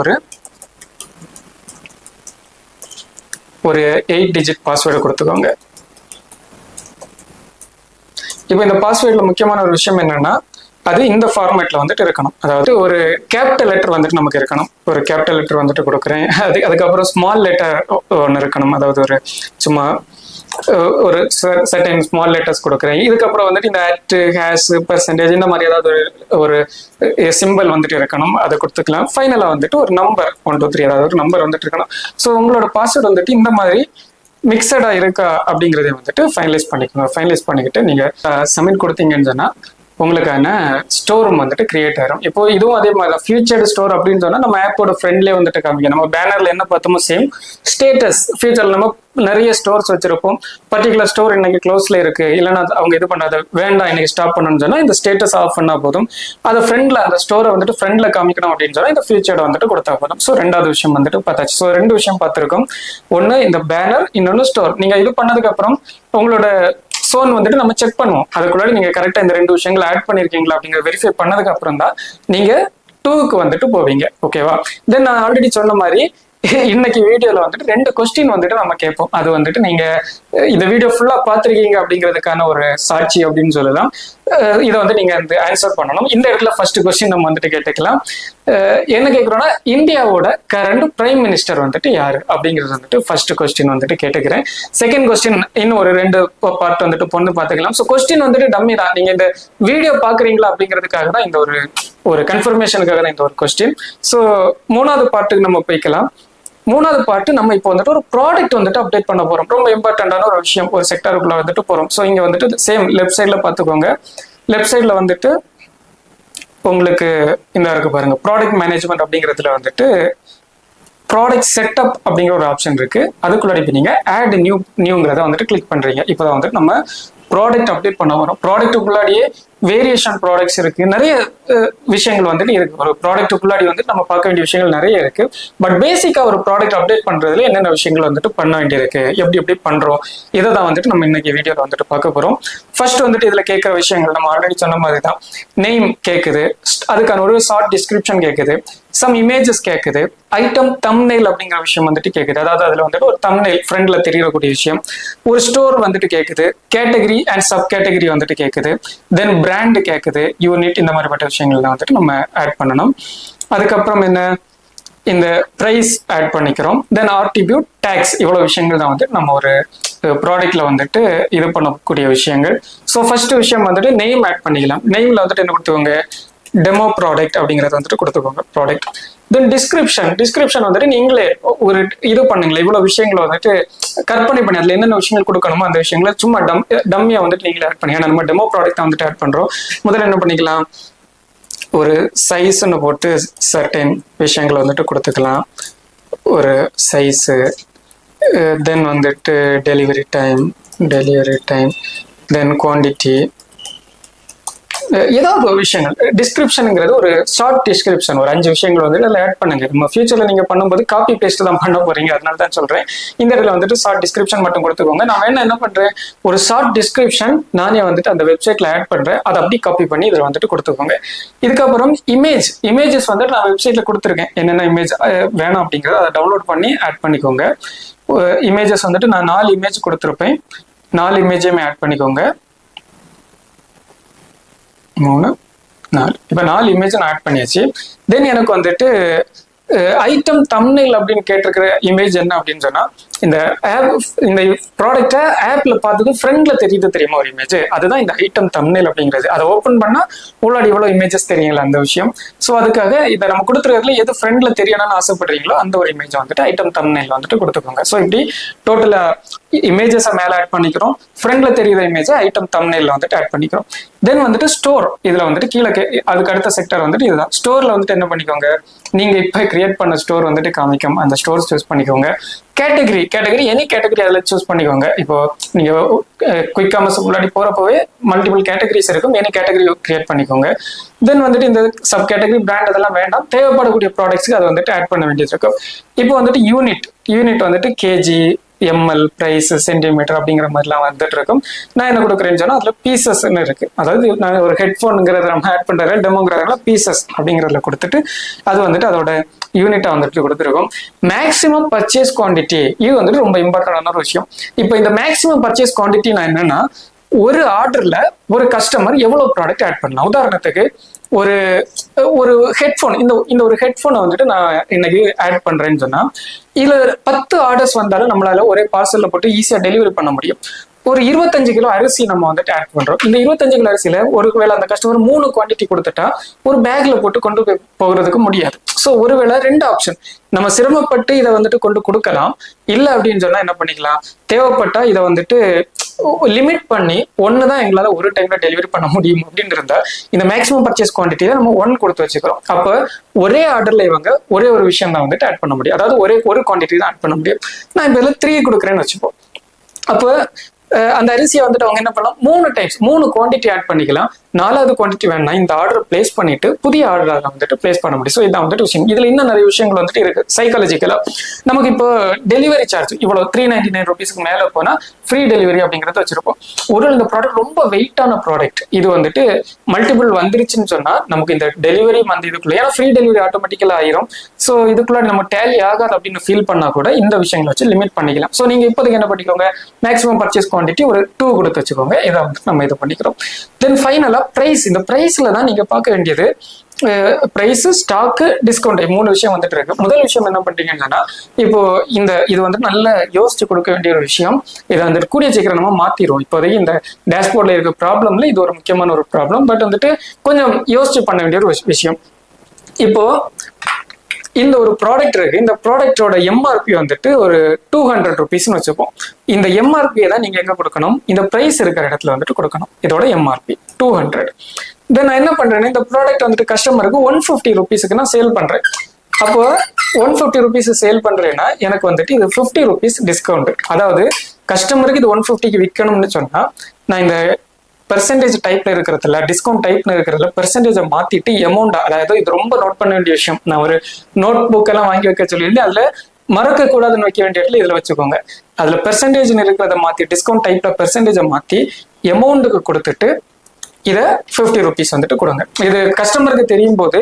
ஒரு 8 digit பாஸ்வேர்டு கொடுத்துக்கோங்க. இப்போ இந்த பாஸ்வேர்ட்ல முக்கியமான ஒரு விஷயம் என்னன்னா அது இந்த ஃபார்மேட்ல வந்துட்டு இருக்கணும். அதாவது ஒரு கேபிட்டல் லெட்டர் வந்துட்டு நமக்கு இருக்கணும். ஒரு கேபிட்டல் லெட்டர் வந்துட்டு கொடுக்குறேன். அதுக்கப்புறம் ஸ்மால் லெட்டர் ஒன்று இருக்கணும். அதாவது ஒரு சும்மா ஒரு சர்டன் ஸ்மால் லெட்டர்ஸ் கொடுக்குறேன். இதுக்கப்புறம் வந்துட்டு இந்த அட் ஹேஷ் பெர்சன்டேஜ் இந்த மாதிரி ஏதாவது ஒரு சிம்பிள் வந்துட்டு இருக்கணும். அதை கொடுத்துக்கலாம். ஃபைனலாக வந்துட்டு ஒரு நம்பர் 1 2 3 ஏதாவது ஒரு நம்பர் வந்துட்டு இருக்கணும். ஸோ உங்களோட பாஸ்வேர்டு வந்துட்டு இந்த மாதிரி மிக்சடா இருக்கா அப்படிங்கிறத வந்துட்டு ஃபைனலைஸ் பண்ணிக்கோங்க. ஃபைனலைஸ் பண்ணிக்கிட்டு நீங்க சப்மிட் கொடுத்தீங்கன்னு சொன்னா உங்களுக்கான ஸ்டோரும் வந்துட்டு கிரியேட் ஆயிரும். இப்போ இதுவும் அதே மாதிரி தான். ஃபியூச்சர்டு ஸ்டோர் அப்படின்னு சொன்னா நம்ம ஆப்போட ஃப்ரெண்ட்லேயே வந்துட்டு காமிக்கும். நம்ம பேனர்ல என்ன பார்த்தோமோ சேம் ஸ்டேட்டஸ். ஃபியூச்சர்ல நம்ம நிறைய ஸ்டோர்ஸ் வச்சிருப்போம். பர்டிகுலர் ஸ்டோர் இன்னைக்கு க்ளோஸ்ல இருக்கு, இல்லைன்னா அவங்க இது பண்ணாத வேண்டாம் இன்னைக்கு ஸ்டாப் பண்ணணும்னு சொன்னா இந்த ஸ்டேட்டஸ் ஆஃப் பண்ணா போதும். அதை ஃப்ரெண்ட்ல அந்த ஸ்டோரை வந்துட்டு ஃப்ரெண்ட்ல காமிக்கணும் அப்படின்னு சொன்னா இந்த ஃபியூச்சர்ட வந்துட்டு கொடுத்தா போதும். ஸோ 2வது விஷயம் வந்துட்டு பார்த்தாச்சு. ஸோ 2 விஷயம் பார்த்துருக்கோம். ஒன்று இந்த பேனர், இன்னொன்று ஸ்டோர். நீங்க இது பண்ணதுக்கு அப்புறம் உங்களோட சோன் வந்துட்டு நம்ம செக் பண்ணுவோம். அதுக்குள்ளாடி நீங்க கரெக்டா இந்த 2 விஷயங்களை ஆட் பண்ணிருக்கீங்களா அப்படிங்கிற வெரிஃபை பண்ணதுக்கு அப்புறம் தான் நீங்க 2க்கு வந்துட்டு போவீங்க. ஓகேவா? தென் நான் ஆல்ரெடி சொன்ன மாதிரி இன்னைக்கு வீடியோல வந்துட்டு 2 கொஸ்டின் வந்துட்டு நம்ம கேட்போம். அது வந்துட்டு நீங்க இந்த வீடியோ ஃபுல்லா பார்த்துருக்கீங்க அப்படிங்கிறதுக்கான ஒரு சாட்சி அப்படின்னு சொல்லலாம். இதை வந்து நீங்க வந்து ஆன்சர் பண்ணணும். இந்த இடத்துல ஃபர்ஸ்ட் கொஸ்டின் நம்ம வந்துட்டு கேட்டுக்கலாம். என்ன கேட்கிறோம்னா இந்தியாவோட கரண்ட் பிரைம் மினிஸ்டர் வந்துட்டு யாரு அப்படிங்கிறது வந்துட்டு ஃபர்ஸ்ட் கொஸ்டின் வந்துட்டு கேட்டுக்கிறேன். செகண்ட் கொஸ்டின் இன்னும் ஒரு 2 பார்ட் வந்துட்டு பொண்ணு பார்த்துக்கலாம். ஸோ கொஸ்டின் வந்துட்டு டம்மி தான். நீங்க இந்த வீடியோ பாக்குறீங்களா அப்படிங்கிறதுக்காக தான் இந்த ஒரு கன்ஃபர்மேஷனுக்காக தான் இந்த ஒரு கொஸ்டின். ஸோ 3வது பார்ட்டுக்கு நம்ம போய்க்கலாம். 3வது பார்ட் நம்ம இப்போ வந்துட்டு ஒரு ப்ராடக்ட் வந்துட்டு அப்டேட் பண்ண போறோம். ரொம்ப இம்பார்ட்டன்டான ஒரு விஷயம். ஒரு செக்டருக்குள்ள வந்துட்டு போறோம். ஸோ இங்க வந்துட்டு சேம் லெஃப்ட் சைட்ல பார்த்துக்கோங்க. லெஃப்ட் சைட்ல வந்துட்டு உங்களுக்கு இந்த இருக்கு பாருங்க, ப்ராடக்ட் மேனேஜ்மெண்ட் அப்படிங்கிறதுல வந்துட்டு ப்ராடக்ட் செட்டப் அப்படிங்கிற ஒரு ஆப்ஷன் இருக்கு. அதுக்குள்ளாடி இப்போ நீங்க ஆட் நியூங்கிறத வந்துட்டு கிளிக் பண்றீங்க. இப்போதான் வந்துட்டு நம்ம ப்ராடக்ட் அப்டேட் பண்ண வரோம். ப்ராடக்ட்டுக்குள்ளாடியே வேரியேஷன் ப்ராடக்ட்ஸ் இருக்கு, நிறைய விஷயங்கள் வந்துட்டு இருக்கு. ஒரு ப்ராடக்ட்டுக்குள்ளாடி வந்துட்டு நம்ம பார்க்க வேண்டிய விஷயங்கள் நிறைய இருக்கு. பட் பேசிக்கா ஒரு ப்ராடக்ட் அப்டேட் பண்றதுல என்னென்ன விஷயங்கள் வந்துட்டு பண்ண வேண்டியிருக்கு, எப்படி பண்றோம், இதை தான் வந்துட்டு நம்ம இன்னைக்கு வீடியோல வந்துட்டு பார்க்க போறோம். ஃபர்ஸ்ட் வந்துட்டு இதுல கேட்கிற விஷயங்கள் நம்ம ஆல்ரெடி சொன்ன மாதிரி தான். நேம் கேட்குது, அதுக்கான ஒரு ஷார்ட் டிஸ்கிரிப்ஷன் கேட்குது, சம் இமேஜஸ் கேட்குது, ஐட்டம் தம்ப்நெயில் அப்படிங்கிற விஷயம் வந்துட்டு கேட்குது. அதாவது அதுல வந்துட்டு ஒரு தம்ப்நெயில் ஃப்ரண்ட்ல தெரியக்கூடிய விஷயம். ஒரு ஸ்டோர் வந்துட்டு கேட்குது, கேட்டகரி அண்ட் சப் கேட்டகரி வந்துட்டு கேட்குது, தென் பிராண்ட் கேட்குது, யூனிட், இந்த மாதிரிப்பட்ட விஷயங்கள்லாம் வந்துட்டு நம்ம ஆட் பண்ணணும். அதுக்கப்புறம் என்ன, இந்த பிரைஸ் ஆட் பண்ணிக்கிறோம். தென் ஆர்டிபியூட், டேக்ஸ், இவ்வளவு விஷயங்கள் தான் வந்துட்டு நம்ம ஒரு ப்ராடக்ட்ல வந்துட்டு இது பண்ணக்கூடிய விஷயங்கள். ஸோ ஃபர்ஸ்ட் விஷயம் வந்துட்டு நெய்ம் ஆட் பண்ணிக்கலாம். நெய்ம்ல வந்துட்டு என்ன கொடுத்துக்கோங்க, டெமோ ப்ராடக்ட் அப்படிங்கறத வந்துட்டு கொடுத்துக்கோங்க, ப்ராடக்ட். தென் டிஸ்கிரிப்ஷன் வந்துட்டு நீங்களே ஒரு இது பண்ணுங்களேன். இவ்வளவு விஷயங்களை வந்துட்டு கற்பனை பண்ணி அதுல என்னென்ன விஷயங்கள் கொடுக்கணுமோ அந்த விஷயங்களை சும்மா டம்மியா வந்துட்டு நீங்களே ஆட் பண்ணி. ஏன்னா நம்ம டெமோ ப்ராடக்ட் வந்துட்டு ஆட் பண்றோம். முதல்ல என்ன பண்ணிக்கலாம், ஒரு சைஸ்ன்னு போட்டு சர்டன் விஷயங்களை வந்துட்டு கொடுத்துக்கலாம். ஒரு சைஸு, தென் வந்துட்டு டெலிவரி டைம், தென் குவான்டிட்டி, ஏதாவது ஒரு விஷயங்கள் டிஸ்கிரிப்ஷனுங்கிறது ஒரு ஷார்ட் டிஸ்கிரிப்ஷன் ஒரு 5 விஷயங்கள் வந்து அதில் ஆட் பண்ணுங்க. நம்ம ஃபியூச்சர்ல நீங்க பண்ணும்போது காப்பி பேஸ்ட் தான் பண்ண போறீங்க, அதனால தான் சொல்றேன். இந்த இடத்துல வந்துட்டு ஷார்ட் டிஸ்கிரிப்ஷன் மட்டும் கொடுத்துக்கோங்க. நான் என்ன பண்றேன், ஒரு ஷார்ட் டிஸ்கிரிப்ஷன் நானே வந்துட்டு அந்த வெப்சைட்ல ஆட் பண்றேன், அதை அப்படி காப்பி பண்ணி இதில் வந்துட்டு கொடுத்துக்கோங்க. இதுக்கப்புறம் இமேஜஸ் வந்துட்டு நான் வெப்சைட்ல கொடுத்துருக்கேன், என்னென்ன இமேஜ் வேணும் அப்படிங்கிறத அதை டவுன்லோட் பண்ணி ஆட் பண்ணிக்கோங்க. இமேஜஸ் வந்துட்டு நான் 4 இமேஜ் கொடுத்துருப்பேன், 4 இமேஜையுமே ஆட் பண்ணிக்கோங்க. 3 4 இப்போ 4 இமேஜ் நான் ஆட் பண்ணியாச்சு. தென் எனக்கு வந்துட்டு ஐட்டம் தம்ப்நெயில் அப்படின்னு கேட்டிருக்கிற இமேஜ் என்ன அப்படின்னு சொன்னா, இந்த ப்ராடக்டை ஆப்ல பார்த்தது ஃப்ரண்ட்ல தெரியுமா ஒரு இமேஜ், அதுதான் இந்த ஐட்டம் தம்ப்நெயில் அப்படிங்கிறது. அதை ஓப்பன் பண்ணா உள்ளாடி இவ்வளவு இமேஜஸ் தெரியுங்களா அந்த விஷயம். ஸோ அதுக்காக இதை நம்ம கொடுத்துருக்கிறதுல எது ஃப்ரண்ட்ல தெரியணும்னு ஆசைப்படுறீங்களோ அந்த ஒரு இமேஜ் வந்துட்டு ஐட்டம் தம்ப்நெயில் வந்துட்டு கொடுத்துக்கோங்க. ஸோ இப்படி டோட்டலா இமேஜஸை மேல ஆட் பண்ணிக்கிறோம், ஃப்ரண்ட்ல தெரியுற இமேஜை ஐட்டம் தம்ப்நெயில் வந்துட்டு ஆட் பண்ணிக்கிறோம். தென் வந்துட்டு ஸ்டோர், இதுல வந்துட்டு கீழே அதுக்கு அடுத்த செக்டர் வந்துட்டு இதுதான். ஸ்டோர்ல வந்துட்டு என்ன பண்ணிக்கோங்க, நீங்க இப்ப கிரியேட் பண்ண ஸ்டோர் வந்துட்டு காமிக்கும், அந்த ஸ்டோர் சூஸ் பண்ணிக்கோங்க. கேட்டகரி எனி கேட்டகரி அதில் சூஸ் பண்ணிக்கோங்க. இப்போ நீங்க குயிக் காமர்ஸ் முன்னாடி போறப்பவே மல்டிபிள் கேட்டகரிஸ் இருக்கும், எனி கேட்டகரி கிரியேட் பண்ணிக்கோங்க. தென் வந்துட்டு இந்த சப் கேட்டகரி பிராண்ட் அதெல்லாம் வேண்டாம், தேவைப்படக்கூடிய ப்ராடக்ட்ஸ்க்கு அதை வந்துட்டு ஆட் பண்ண வேண்டியது இருக்கும். இப்போ வந்துட்டு யூனிட் வந்துட்டு கேஜி, எம்எல், பிரைஸ், சென்டிமீட்டர் அப்படிங்கிற மாதிரிலாம் வந்துட்டு இருக்கும். நான் என்ன கொடுக்குறேன்னு சொன்னா அதுல பீசஸ்ன்னு இருக்கு, அதாவது நான் ஒரு ஹெட்ஃபோனுங்கிறத நம்ம ஆட் பண்ற டெமோங்கிறதுல பீசஸ் அப்படிங்கிறதுல கொடுத்துட்டு அது வந்துட்டு அதோட யூனிட்டா வந்துட்டு கொடுத்துருக்கோம். மேக்ஸிமம் பர்ச்சேஸ் குவான்டிட்டி, இது வந்துட்டு ரொம்ப இம்பார்ட்டன்டான ஒரு விஷயம். இப்போ இந்த மேக்ஸிமம் பர்ச்சேஸ் குவான்டிட்டி நான் என்னன்னா, ஒரு ஆர்டர்ல ஒரு கஸ்டமர் எவ்வளவு ப்ராடக்ட் ஆட் பண்ணலாம். உதாரணத்துக்கு ஒரு ஹெட்ஃபோன், இந்த ஒரு ஹெட்ஃபோனை வந்துட்டு நான் இன்னைக்கு ஆட் பண்றேன்னு சொன்னா, இதுல 10 ஆர்டர்ஸ் வந்தாலும் நம்மளால ஒரே பார்சல்ல போட்டு ஈஸியா டெலிவரி பண்ண முடியும். ஒரு 25 கிலோ அரிசி நம்ம வந்துட்டு ஆட் பண்றோம். இந்த 25 கிலோ அரிசியில ஒருவேளை அந்த கஸ்டமர் 3 குவான்டிட்டி கொடுத்துட்டா ஒரு பேக்ல போட்டு கொண்டு போகிறதுக்கு முடியாது. ஸோ ஒருவேளை 2 ஆப்ஷன், நம்ம சிரமப்பட்டு இதை வந்துட்டு கொண்டு கொடுக்கலாம், இல்லை அப்படின்னு சொன்னா என்ன பண்ணிக்கலாம், தேவைப்பட்டா இதை வந்துட்டு லிமிட் பண்ணி ஒண்ணுதான் எங்களால ஒரு டைம்ல டெலிவரி பண்ண முடியும் அப்படின்னு இருந்தா இந்த மேக்ஸிமம் பர்ச்சேஸ் குவான்டிட்டியில நம்ம 1 கொடுத்து வச்சுக்கிறோம். அப்ப ஒரே ஆர்டர்ல இவங்க ஒரே ஒரு விஷயம் தான் வந்துட்டு ஆட் பண்ண முடியும், அதாவது ஒரு குவான்டிட்டி தான் ஆட் பண்ண முடியும். நான் இப்ப 3 கொடுக்குறேன்னு வச்சுப்போம். அப்போ அந்த அரிசியை வந்துட்டு அவங்க என்ன பண்ணலாம், 3 குவான்டிட்டி ஆட் பண்ணிக்கலாம். 4வது குவான்டிட்டி வேணா இந்த ஆர்டர் பிளேஸ் பண்ணிட்டு புதிய ஆர்டர் வந்துட்டு பிளேஸ் பண்ண முடியும். ஸோ இதான் வந்துட்டு விஷயம். இதுல இன்னும் நிறைய விஷயங்கள் வந்துட்டு இருக்கு. சைக்காலஜிக்கலா நமக்கு இப்போ டெலிவரி சார்ஜ் இவ்வளவு 399 ருபீஸ்க்கு மேல போனா ஃப்ரீ டெலிவரி அப்படிங்கறத வச்சிருப்போம். ஒரு இந்த ப்ராடக்ட் ரொம்ப வெயிட்டான ப்ராடக்ட், இது வந்துட்டு மல்டிபிள் வந்துருச்சுன்னு சொன்னா நமக்கு இந்த டெலிவரி வந்து இதுக்குள்ள, ஏன்னா ஃப்ரீ டெலிவரி ஆட்டோமேட்டிக்கலா ஆயிரும். ஸோ இதுக்குள்ள நம்ம டேலி ஆகாது அப்படின்னு ஃபீல் பண்ணா கூட இந்த விஷயங்களை வச்சு லிமிட் பண்ணிக்கலாம். ஸோ நீங்க இப்போதைக்கு என்ன பண்ணிக்கோங்க, மேக்ஸிமம் பர்ச்சேஸ் குவான்டிட்டி ஒரு 2 கொடுத்து வச்சுக்கோங்க. இதை வந்துட்டு நம்ம இது பண்ணிக்கிறோம். தென் ஃபைனலா பிரைஸ், இந்த பிரைஸ்ல தான் நீங்க பார்க்க வேண்டியது பிரைஸ், ஸ்டாக்கு, டிஸ்கவுண்ட், 3 விஷயம் வந்துட்டு இருக்கு. முதல் விஷயம் என்ன பண்றீங்கன்னா, இப்போ இது வந்து நல்ல யோசிச்சு கொடுக்க வேண்டிய ஒரு விஷயம். இதை வந்துட்டு கூடிய சீக்கிரம் நம்ம மாத்திரும். இப்போதைக்கு இந்த டேஷ்போர்ட்ல இருக்க ப்ராப்ளம்ல இது ஒரு முக்கியமான ஒரு ப்ராப்ளம், பட் வந்துட்டு கொஞ்சம் யோசிச்சு பண்ண வேண்டிய ஒரு விஷயம். இப்போ இந்த ஒரு ப்ராடக்ட் இருக்கு, இந்த ப்ராடக்டோட எம்ஆர்பி வந்துட்டு ஒரு 200 ருபீஸ்னு வச்சுப்போம். இந்த எம்ஆர்பியை தான் நீங்க எங்க கொடுக்கணும், இந்த பிரைஸ் இருக்கிற இடத்துல வந்துட்டு கொடுக்கணும். இதோட எம்ஆர்பி 200. தென் நான் என்ன பண்றேன்னா, இந்த ப்ராடக்ட் வந்துட்டு கஸ்டமருக்கு 150 ருபீஸுக்கு நான் சேல் பண்றேன். அப்போ 150 ருபீஸ் சேல் பண்றேன்னா எனக்கு வந்துட்டு இது 50 ருபீஸ் டிஸ்கவுண்ட். அதாவது கஸ்டமருக்கு இது 150க்கு விற்கணும்னு சொன்னா நான் இந்த பெர்சன்டேஜ் டைப்ல இருக்கிறதுல, டிஸ்கவுண்ட் டைப்ல இருக்கிறதுல பெர்சன்டேஜை மாத்திட்டு அமௌண்ட், அதாவது இது ரொம்ப நோட் பண்ண வேண்டிய விஷயம். நான் ஒரு நோட் புக் எல்லாம் வாங்கி வைக்க சொல்லியிருந்தேன், அதுல மறக்க கூடாதுன்னு வைக்க வேண்டிய இடத்துல இதுல வச்சுக்கோங்க. அதுல பெர்சன்டேஜ் இருக்கிறத மாத்தி, டிஸ்கவுண்ட் டைப்ல பெர்சன்டேஜை மாத்தி அமௌண்ட்டுக்கு கொடுத்துட்டு இதை 50 ருபீஸ் வந்துட்டு கொடுங்க. இது கஸ்டமருக்கு தெரியும் போது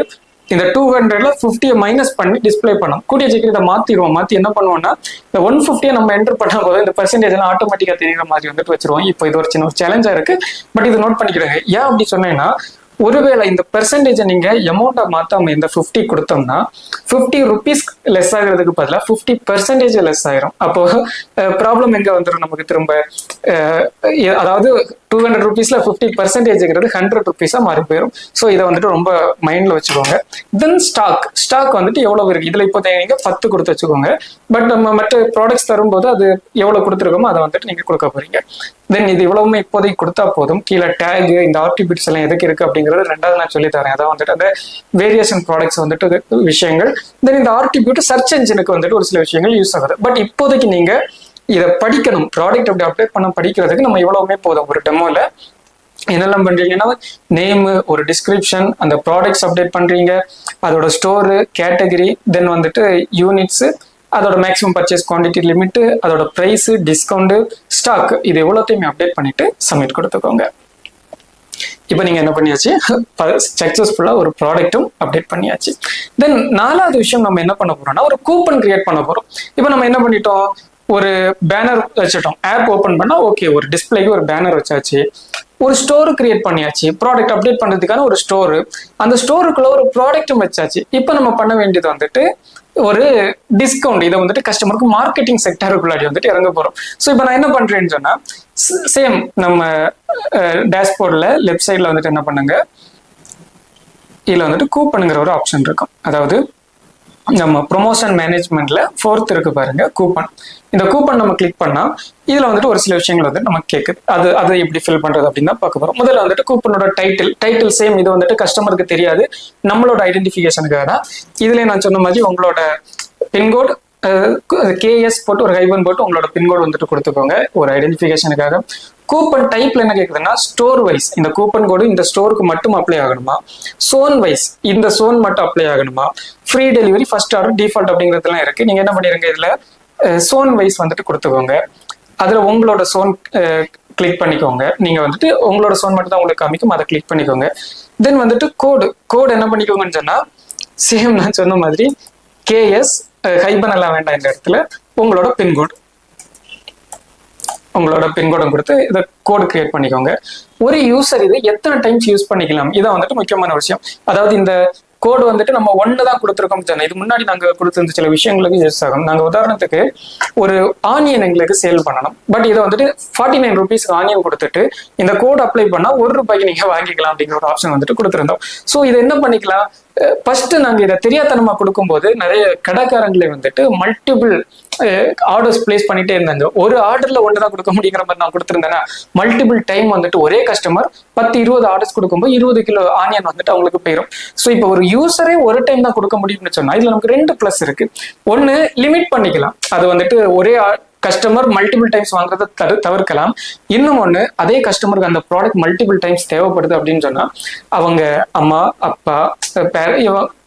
இந்த 200ல 50 மைனஸ் பண்ணி டிஸ்பிளே பண்ணோம். கூடிய சீக்கிரம் இதை மாத்தி என்ன பண்ணுவோம்னா, இந்த 150 நம்ம என்டர் பண்ண போது இந்த பெர்சன்டேஜ் எல்லாம் ஆட்டோமேட்டிக்கா தெரியுற மாதிரி வந்துட்டு வச்சிருவோம். இப்போ இது ஒரு சின்ன ஒரு சேலஞ்சா இருக்கு, பட் இது நோட் பண்ணிக்கிடுங்க. ஏன் அப்படி சொன்னேன்னா, ஒருவேளை இந்த பெர்சன்டேஜை நீங்க அமௌண்ட்டை மாத்தாம இந்த 50 கொடுத்தோம்னா 50 ருபீஸ் லெஸ் ஆகிறதுக்கு பதிலாக 50% லெஸ் ஆயிரும். அப்போ ப்ராப்ளம் எங்க வந்துடும் நமக்கு திரும்ப, அதாவது 200 ருபீஸ்ல 50%ங்கிறது 100 ருபீஸா மாறி போயிடும். ஸோ இதை வந்துட்டு ரொம்ப மைண்ட்ல வச்சுக்கோங்க. தென் ஸ்டாக் வந்துட்டு எவ்வளவு இருக்கு, இதுல இப்போ நீங்க 10 கொடுத்து வச்சுக்கோங்க. பட் நம்ம மற்ற ப்ராடக்ட்ஸ் தரும்போது அது எவ்வளவு கொடுத்துருக்கோமோ அதை வந்துட்டு நீங்க கொடுக்க போறீங்க. தென் இது இவ்வளவுமே இப்போதைக்கு கொடுத்தா போதும். கீழே டேக், இந்த ஆர்டிபிட்ஸ் எல்லாம் எதுக்கு இருக்கு அப்படிங்கிறது 2வது நான் சொல்லி தரேன். அதான் வந்துட்டு அந்த வேரியேஷன் ப்ராடக்ட்ஸ் வந்துட்டு விஷயங்கள். தென் இந்த ஆர்டிபியூட் சர்ச் என்ஜினுக்கு வந்துட்டு ஒரு சில விஷயங்கள் யூஸ் ஆகுது. பட் இப்போதைக்கு நீங்க இதை படிக்கணும், ப்ராடக்ட் அப்படி அப்டேட் பண்ண படிக்கிறதுக்கு நம்ம இவ்வளவுமே போதும். ஒரு டெமோல என்னெல்லாம் பண்றீங்கன்னா நேம், ஒரு டிஸ்கிரிப்ஷன், அந்த ப்ராடக்ட்ஸ் அப்டேட் பண்றீங்க, அதோட ஸ்டோரு, கேட்டகரி, தென் வந்துட்டு யூனிட்ஸ், அதோட மேக்ஸிமம் பர்ச்சேஸ் குவான்டிட்டி லிமிட், அதோட ப்ரைஸ், டிஸ்கவுண்ட், ஸ்டாக், இது எவ்வளோத்தையுமே அப்டேட் பண்ணிட்டு சப்மிட் கொடுத்துக்கோங்க. இப்போ நீங்க என்ன பண்ணியாச்சு, சக்சஸ்ஃபுல்லா ஒரு ப்ராடக்ட்டும் அப்டேட் பண்ணியாச்சு. தென் 4வது விஷயம் நம்ம என்ன பண்ண போறோம்னா ஒரு கூப்பன் கிரியேட் பண்ண போறோம். இப்போ நம்ம என்ன பண்ணிட்டோம், ஒரு பேனர் வச்சுட்டோம், ஆப் ஓபன் பண்ணா ஓகே, ஒரு டிஸ்பிளேக்கு ஒரு பேனர் வச்சாச்சு, ஒரு ஸ்டோர் கிரியேட் பண்ணியாச்சு, ப்ராடக்ட் அப்டேட் பண்றதுக்கான ஒரு ஸ்டோர், அந்த ஸ்டோருக்குள்ள ஒரு ப்ராடக்ட்டும் வச்சாச்சு. இப்போ நம்ம பண்ண வேண்டியது வந்துட்டு ஒரு டிஸ்கவுண்ட், இதை வந்துட்டு கஸ்டமருக்கு மார்க்கெட்டிங் செக்டருக்குள்ளாடி வந்துட்டு இறங்க போறோம். ஸோ இப்போ நான் என்ன பண்றேன்னு சொன்னா, சேம் நம்ம டேஷ்போர்ட்ல லெஃப்ட் சைட்ல வந்துட்டு என்ன பண்ணுங்க, இதுல வந்துட்டு கூப்பனுங்கிற ஒரு ஆப்ஷன் இருக்கும். அதாவது நம்ம ப்ரொமோஷன் மேனேஜ்மெண்ட்ல 4th இருக்கு பாருங்க, கூப்பன். இந்த கூப்பன் நம்ம கிளிக் பண்ணா இதுல வந்துட்டு ஒரு சில விஷயங்கள் வந்துட்டு நமக்கு கேட்குது. அதை எப்படி ஃபில் பண்றது அப்படின்னு தான் பார்க்க போறோம். முதல்ல வந்துட்டு கூப்பனோட டைட்டில் சேம், இது வந்துட்டு கஸ்டமருக்கு தெரியாது, நம்மளோட ஐடென்டிஃபிகேஷனுக்காக தான். இதுல நான் சொன்ன மாதிரி உங்களோட பின்கோட் கேஎஸ் போட்டு ஒரு ஹைபன் போட்டு உங்களோட பின்கோடு வந்துட்டு கொடுத்துக்கோங்க ஒரு ஐடென்டிஃபிகேஷனுக்காக. கூப்பன் டைப்ல என்ன கேக்குதுன்னா ஸ்டோர் வைஸ், இந்த கூப்பன் கோடு இந்த ஸ்டோருக்கு மட்டும் அப்ளை ஆகணுமா, சோன் வைஸ் இந்த சோன் மட்டும் அப்ளை ஆகணுமா, free delivery, first order, default அப்படிங்கிறதுலாம் இருக்கு. நீங்க என்ன பண்ணிருங்க, இதுல சோன் வைஸ் வந்துட்டு கொடுத்துக்கோங்க. அதுல உங்களோட சோன் கிளிக் பண்ணிக்கோங்க. நீங்க வந்துட்டு உங்களோட சோன் மட்டும் தான் உங்களுக்கு காமிக்கும், அதை கிளிக் பண்ணிக்கோங்க. தென் வந்துட்டு கோடு என்ன பண்ணிக்கோங்கன்னு சொன்னா சேம் நான் சொன்ன மாதிரி கேஎஸ் ஹைபன் எல்லாம் வேண்டாம், இந்த இடத்துல உங்களோட பின்கோடும் கொடுத்து இதை கோடு கிரியேட் பண்ணிக்கோங்க. ஒரு யூசர் இது எத்தனை டைம்ஸ் யூஸ் பண்ணிக்கலாம், இதான் வந்துட்டு முக்கியமான விஷயம். அதாவது இந்த கோடு வந்துட்டு நம்ம ஒன்று தான் கொடுத்துருக்கோம் சொன்னா, இது முன்னாடி நாங்கள் கொடுத்திருந்த சில விஷயங்களுக்கு யூஸ் ஆகும். நாங்கள் உதாரணத்துக்கு ஒரு ஆனியன் எங்களுக்கு சேல் பண்ணணும், பட் இதை வந்துட்டு 49 rupees ஆனியன் கொடுத்துட்டு இந்த கோட் அப்ளை பண்ணா ₹1 நீங்க வாங்கிக்கலாம் அப்படிங்கிற ஒரு ஆப்ஷன் வந்துட்டு கொடுத்துருந்தோம். ஸோ இதை என்ன பண்ணிக்கலாம், ஃபர்ஸ்ட் நாங்க இதை தெரியாதனமா கொடுக்கும்போது நிறைய கடைக்காரங்களை வந்துட்டு மல்டிபிள் ஆர்டர்ஸ் பிளேஸ் பண்ணிட்டே இருந்தாங்க. ஒரு ஆர்டர்ல ஒண்ணுதான் கொடுக்க முடியுங்கிற மாதிரி நான் கொடுத்துருந்தேன்னா மல்டிபிள் டைம் வந்துட்டு ஒரே கஸ்டமர் 10-20 ஆர்டர்ஸ் கொடுக்கும்போது 20 கிலோ ஆனியன் வந்துட்டு அவங்களுக்கு போயிடும். ஸோ இப்போ ஒரு யூசரே ஒரு டைம் தான் கொடுக்க முடியும்னு சொன்னா இதுல நமக்கு 2 ப்ளஸ் இருக்கு. ஒன்னு லிமிட் பண்ணிக்கலாம், அது வந்துட்டு ஒரே கஸ்டமர் மல்டிபிள் டைம்ஸ் வாங்குறத தவிர்க்கலாம். இன்னும் ஒண்ணு, அதே கஸ்டமருக்கு அந்த ப்ராடக்ட் மல்டிபிள் டைம்ஸ் தேவைப்படுது அப்படின்னு சொன்னா அவங்க அம்மா, அப்பா,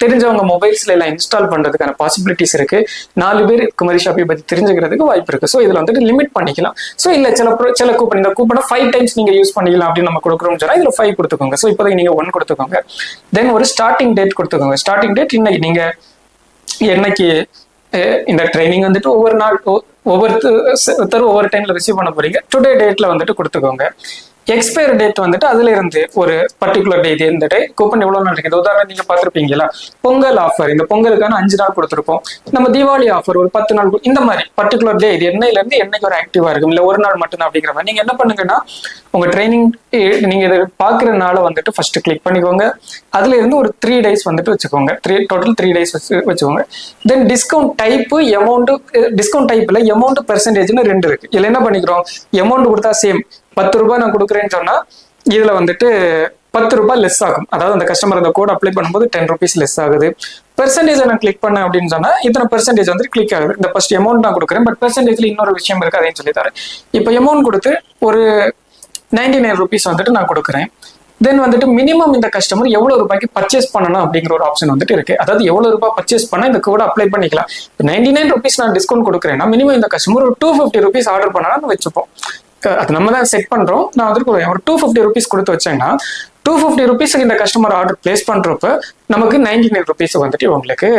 தெரிஞ்சவங்க மொபைல்ஸ்ல எல்லாம் இன்ஸ்டால் பண்றதுக்கான பாசிபிலிட்டிஸ் இருக்கு. 4 பேர் குமரி ஷாப்பை பத்தி தெரிஞ்சுக்கிறதுக்கு வாய்ப்பு இருக்கு. ஸோ இதுல வந்துட்டு லிமிட் பண்ணிக்கலாம். ஸோ இல்ல சில கூப்பன், இந்த கூப்பனை 5 டைம்ஸ் நீங்க யூஸ் பண்ணிக்கலாம் அப்படின்னு நம்ம கொடுக்குறோம்னு சொன்னா இதுல 5 கொடுத்துக்கோங்க. ஸோ இப்போதைக்கு நீங்க 1 கொடுத்துக்கோங்க. தென் ஒரு ஸ்டார்டிங் டேட் கொடுத்துக்கோங்க. ஸ்டார்டிங் டேட் இன்னைக்கு, நீங்க என்னைக்கு இந்த ட்ரைனிங் வந்துட்டு ஒவ்வொரு நாள் ஒவ்வொருத்தரும் ஒவ்வொரு டைம்ல ரிசீவ் பண்ண போறீங்க, டுடே டேட்ல வந்துட்டு கொடுத்துக்கோங்க. எக்ஸ்பயர் டேட் வந்துட்டு அதுல இருந்து ஒரு பர்டிகுலர் டே, இந்த டே கூப்பன் எவ்வளவு நாள் இருக்குது. உதாரணம் நீங்க பாத்திருப்பீங்களா, பொங்கல் ஆஃபர், இந்த பொங்கலுக்கான 5 நாள் கொடுத்துருப்போம். நம்ம தீபாவளி ஆஃபர் ஒரு 10 நாள், இந்த மாதிரி பர்டிகுலர் டே இது என்னையில இருந்து என்னைக்கு ஒரு ஆக்டிவா இருக்கும், இல்ல ஒரு நாள் மட்டும்தான் அப்படிங்கிற மாதிரி நீங்க என்ன பண்ணுங்கன்னா உங்க ட்ரைனிங் நீங்க இதை பாக்குறதுனால வந்துட்டு ஃபர்ஸ்ட் கிளிக் பண்ணிக்கோங்க. அதுல இருந்து ஒரு 3 days வந்துட்டு வச்சுக்கோங்க. டோட்டல் 3 days வச்சுக்கோங்க. தென் டிஸ்கவுண்ட் டைப், அமௌண்ட், டிஸ்கவுண்ட் டைப்ல அமௌண்ட் பெர்சன்டேஜ்னு 2 இருக்கு. இதுல என்ன பண்ணிக்கிறோம், அமௌண்ட் கொடுத்தா சேம் ₹10 நான் கொடுக்குறேன்னு சொன்னா இதுல வந்துட்டு ₹10 லெஸ் ஆகும். அதாவது அந்த கஸ்டமர் அந்த கோட் அப்ளை பண்ணும்போது ₹10 லெஸ் ஆகுது. பெர்சன்டேஜ் நான் கிளிக் பண்ணேன் அப்படின்னு சொன்னா இத்தனை பெர்சன்டேஜ் வந்து கிளிக் ஆகுது. இந்த ஃபர்ஸ்ட் அமௌண்ட் நான் கொடுக்குறேன், பட் பெர்சன்டேஜ்ல இன்னொரு விஷயம் இருக்கு, அதையும் சொல்லி தரேன். இப்போ அமௌண்ட் கொடுத்து ஒரு ₹99 வந்துட்டு நான் கொடுக்குறேன். தென் வந்துட்டு மினிமம் இந்த கஸ்டமர் எவ்வளவு ரூபாய்க்கு பர்ச்சேஸ் பண்ணணும் அப்படிங்கிற ஒரு ஆப்ஷன் வந்துட்டு இருக்கு. அதாவது எவ்வளவு ரூபாய் பர்ச்சேஸ் பண்ணா இந்த கோட அப்ளை பண்ணிக்கலாம். ₹99 நான் டிஸ்கவுண்ட் கொடுக்குறேன்னா மினிமம் இந்த கஸ்டமர் ஒரு ₹250 ஆர்டர் பண்ணாலும் வச்சுப்போம். அது நம்ம தான் செட் பண்றோம். நான் வந்துட்டு ஒரு ₹250 கொடுத்து வச்சேன்னா ₹250 இந்த கஸ்டமர் ஆர்டர் பிளேஸ் பண்றப்ப நமக்கு ₹99 வந்துட்டு உங்களுக்கு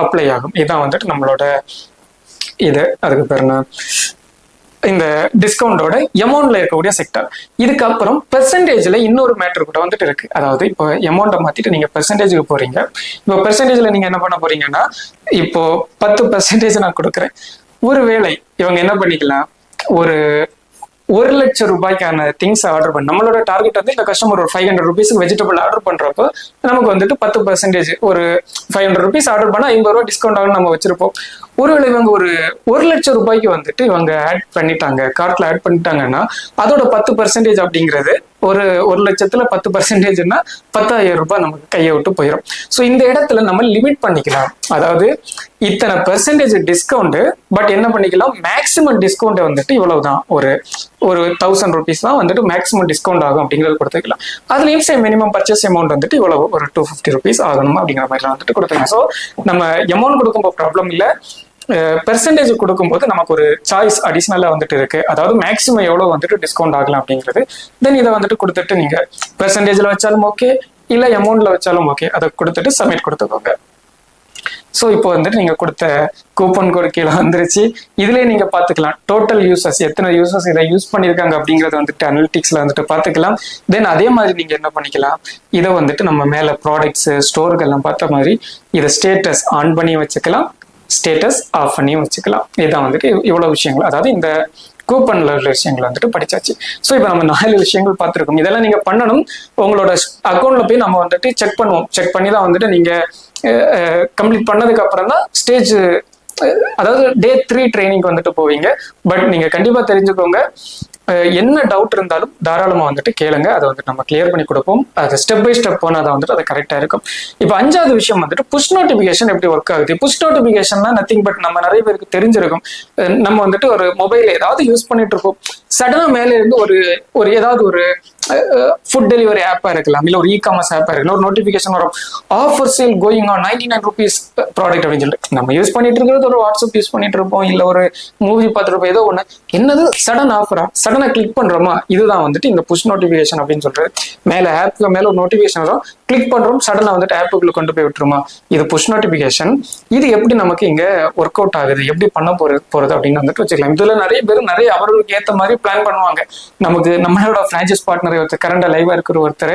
அப்ளை ஆகும். இதான் வந்துட்டு நம்மளோட இது. அதுக்கு பேர் என்ன, இந்த டிஸ்கவுண்டோட அமௌண்ட்ல இருக்கக்கூடிய செக்டர். இதுக்கப்புறம் பெர்சன்டேஜ்ல இன்னொரு மேட்டர் கூட வந்துட்டு இருக்கு. அதாவது இப்போ அமௌண்ட்டை மாத்திட்டு நீங்க பெர்சன்டேஜுக்கு போறீங்க. இப்போ பெர்சன்டேஜ்ல நீங்க என்ன பண்ண போறீங்கன்னா இப்போ 10% நான் கொடுக்குறேன். ஒருவேளை இவங்க என்ன பண்ணிக்கலாம், ஒரு ₹1,00,000 திங்ஸ் ஆர்டர் பண்ண, நம்மளோட டார்கெட் வந்து இந்த கஸ்டமர் ஒரு ₹500 வெஜிடபிள் ஆர்டர் பண்றப்போ நமக்கு வந்துட்டு 10% ஒரு ₹500 ஆர்டர் பண்ணா ₹50 டிஸ்கவுண்ட் ஆகும் நம்ம வச்சிருப்போம். ஒருவேளை இவங்க ஒரு ₹1,00,000 வந்துட்டு இவங்க ஆட் பண்ணிட்டாங்க, கார்ட்ல ஆட் பண்ணிட்டாங்கன்னா அதோட 10% அப்படிங்கிறது ஒரு லட்சத்துல 10%னா 10,000 ரூபாய் நமக்கு கையை விட்டு போயிடும். ஸோ இந்த இடத்துல நம்ம லிமிட் பண்ணிக்கலாம். அதாவது இத்தனை பெர்சன்டேஜ் டிஸ்கவுண்ட், பட் என்ன பண்ணிக்கலாம், மேக்ஸிமம் டிஸ்கவுண்ட் வந்துட்டு இவ்வளவுதான், ஒரு 1000 rupees தான் வந்துட்டு மேக்ஸிமம் டிஸ்கவுண்ட் ஆகும் அப்படிங்கிறது கொடுத்துக்கலாம். அதுலயும் சேம் மினிமம் பர்ச்சேஸ் அமௌண்ட் வந்துட்டு இவ்வளவு ஒரு 250 rupees ஆகணும் அப்படிங்கிற மாதிரிலாம் வந்துட்டு கொடுத்துக்கலாம். ஸோ நம்ம அமௌண்ட் கொடுக்கும்போது ப்ராப்ளம் இல்லை, பெர்சன்டேஜ் கொடுக்கும்போது நமக்கு ஒரு சாய்ஸ் அடிஷ்னலா வந்துட்டு இருக்கு. அதாவது மேக்ஸிமம் எவ்வளவு வந்துட்டு டிஸ்கவுண்ட் ஆகலாம் அப்படிங்கிறது. தென் இதை வந்துட்டு கொடுத்துட்டு நீங்க பெர்சன்டேஜ்ல வச்சாலும் ஓகே, இல்ல அமௌண்ட்ல வச்சாலும் ஓகே, அதை கொடுத்துட்டு சப்மிட் கொடுத்துக்கோங்க. ஸோ இப்போ வந்துட்டு நீங்க கொடுத்த கூப்பன் கோடு கீழே வந்துருச்சு. இதுலயே நீங்க பாத்துக்கலாம் டோட்டல் யூசர்ஸ், எத்தனை யூசர்ஸ் இதை யூஸ் பண்ணிருக்காங்க அப்படிங்கறத வந்துட்டு அனலிட்டிக்ஸ்ல வந்துட்டு பாத்துக்கலாம். தென் அதே மாதிரி நீங்க என்ன பண்ணிக்கலாம், இதை வந்துட்டு நம்ம மேல ப்ராடக்ட்ஸ் ஸ்டோர்கள்லாம் பார்த்த மாதிரி இதை ஸ்டேட்டஸ் ஆன் பண்ணி வச்சுக்கலாம், ஸ்டேட்டஸ் ஆஃப் பண்ணியும் வச்சுக்கலாம். இதுதான் வந்துட்டு இவ்வளவு விஷயங்கள், அதாவது இந்த கூப்பன்ல உள்ள விஷயங்கள் வந்துட்டு படிச்சாச்சு. ஸோ இப்போ நம்ம 4 விஷயங்கள் பார்த்துருக்கோம். இதெல்லாம் நீங்க பண்ணணும். உங்களோட அக்கௌண்ட்ல போய் நம்ம வந்துட்டு செக் பண்ணுவோம். செக் பண்ணி தான் வந்துட்டு நீங்க கம்ப்ளீட் பண்ணதுக்கு அப்புறம் தான் ஸ்டேஜ், அதாவது Day 3 ட்ரைனிங் வந்துட்டு போவீங்க. பட் நீங்க கண்டிப்பா தெரிஞ்சுக்கோங்க, என்ன டவுட் இருந்தாலும் தாராளமா வந்துட்டு கேளுங்க, அதை வந்துட்டு நம்ம கிளியர் பண்ணி கொடுப்போம். அது ஸ்டெப் பை ஸ்டெப் போனால் அதை வந்துட்டு அது கரெக்டா இருக்கும். இப்போ 5வது விஷயம் வந்துட்டு புஷ் நோட்டிபிகேஷன் எப்படி ஒர்க் ஆகுது. புஷ் நோட்டிபிகேஷன்னா நத்திங் பட் நம்ம நிறைய பேருக்கு தெரிஞ்சிருக்கும். நம்ம வந்துட்டு ஒரு மொபைல் ஏதாவது யூஸ் பண்ணிட்டு இருப்போம், சடனா மேலே இருந்து ஒரு ஏதாவது ஒரு ஃபுட் டெலிவரி ஆப்பா இருக்கலாம், இல்ல ஒரு இ-காமர்ஸ் ஆப்பா இருக்கலாம், ஒரு நோட்டிபிகேஷன் வரும், offer sale going on 99 rupees product அப்படின்னு சொல்லிட்டு நம்ம யூஸ் பண்ணிட்டு இருக்கிறது ஒரு வாட்ஸ்அப் யூஸ் பண்ணிட்டு இருப்போம், இல்ல ஒரு மூவி பார்த்துட்டு இருப்போம், ஏதோ ஒண்ணு, என்னது சடன் ஆஃபரா, சடனா கிளிக் பண்றோமா, இதுதான் வந்துட்டு இந்த புஷ் நோட்டிபிகேஷன் அப்படின்னு சொல்றது. மேல ஆப்புக்கு மேல ஒரு நோட்டிபிகேஷன் வரும், கிளிக் பண்றோம், சடனா வந்துட்டு ஆப்புக்குள்ள கொண்டு போய் விட்டுருமா, இது புஷ் நோட்டிபிகேஷன். இது எப்படி நமக்கு இங்க ஒர்க் அவுட் ஆகுது, எப்படி பண்ண போறது அப்படின்னு வந்துட்டு வச்சுக்கலாம். இதுல நிறைய பேர் நிறைய அவர்களுக்கு ஏற்ற மாதிரி பிளான் பண்ணுவாங்க. நமக்கு நம்மளோட பிரான்சைஸ் பார்ட்னர் ஒருத்தர், கரண்டா லைவா இருக்கிற ஒருத்தர்,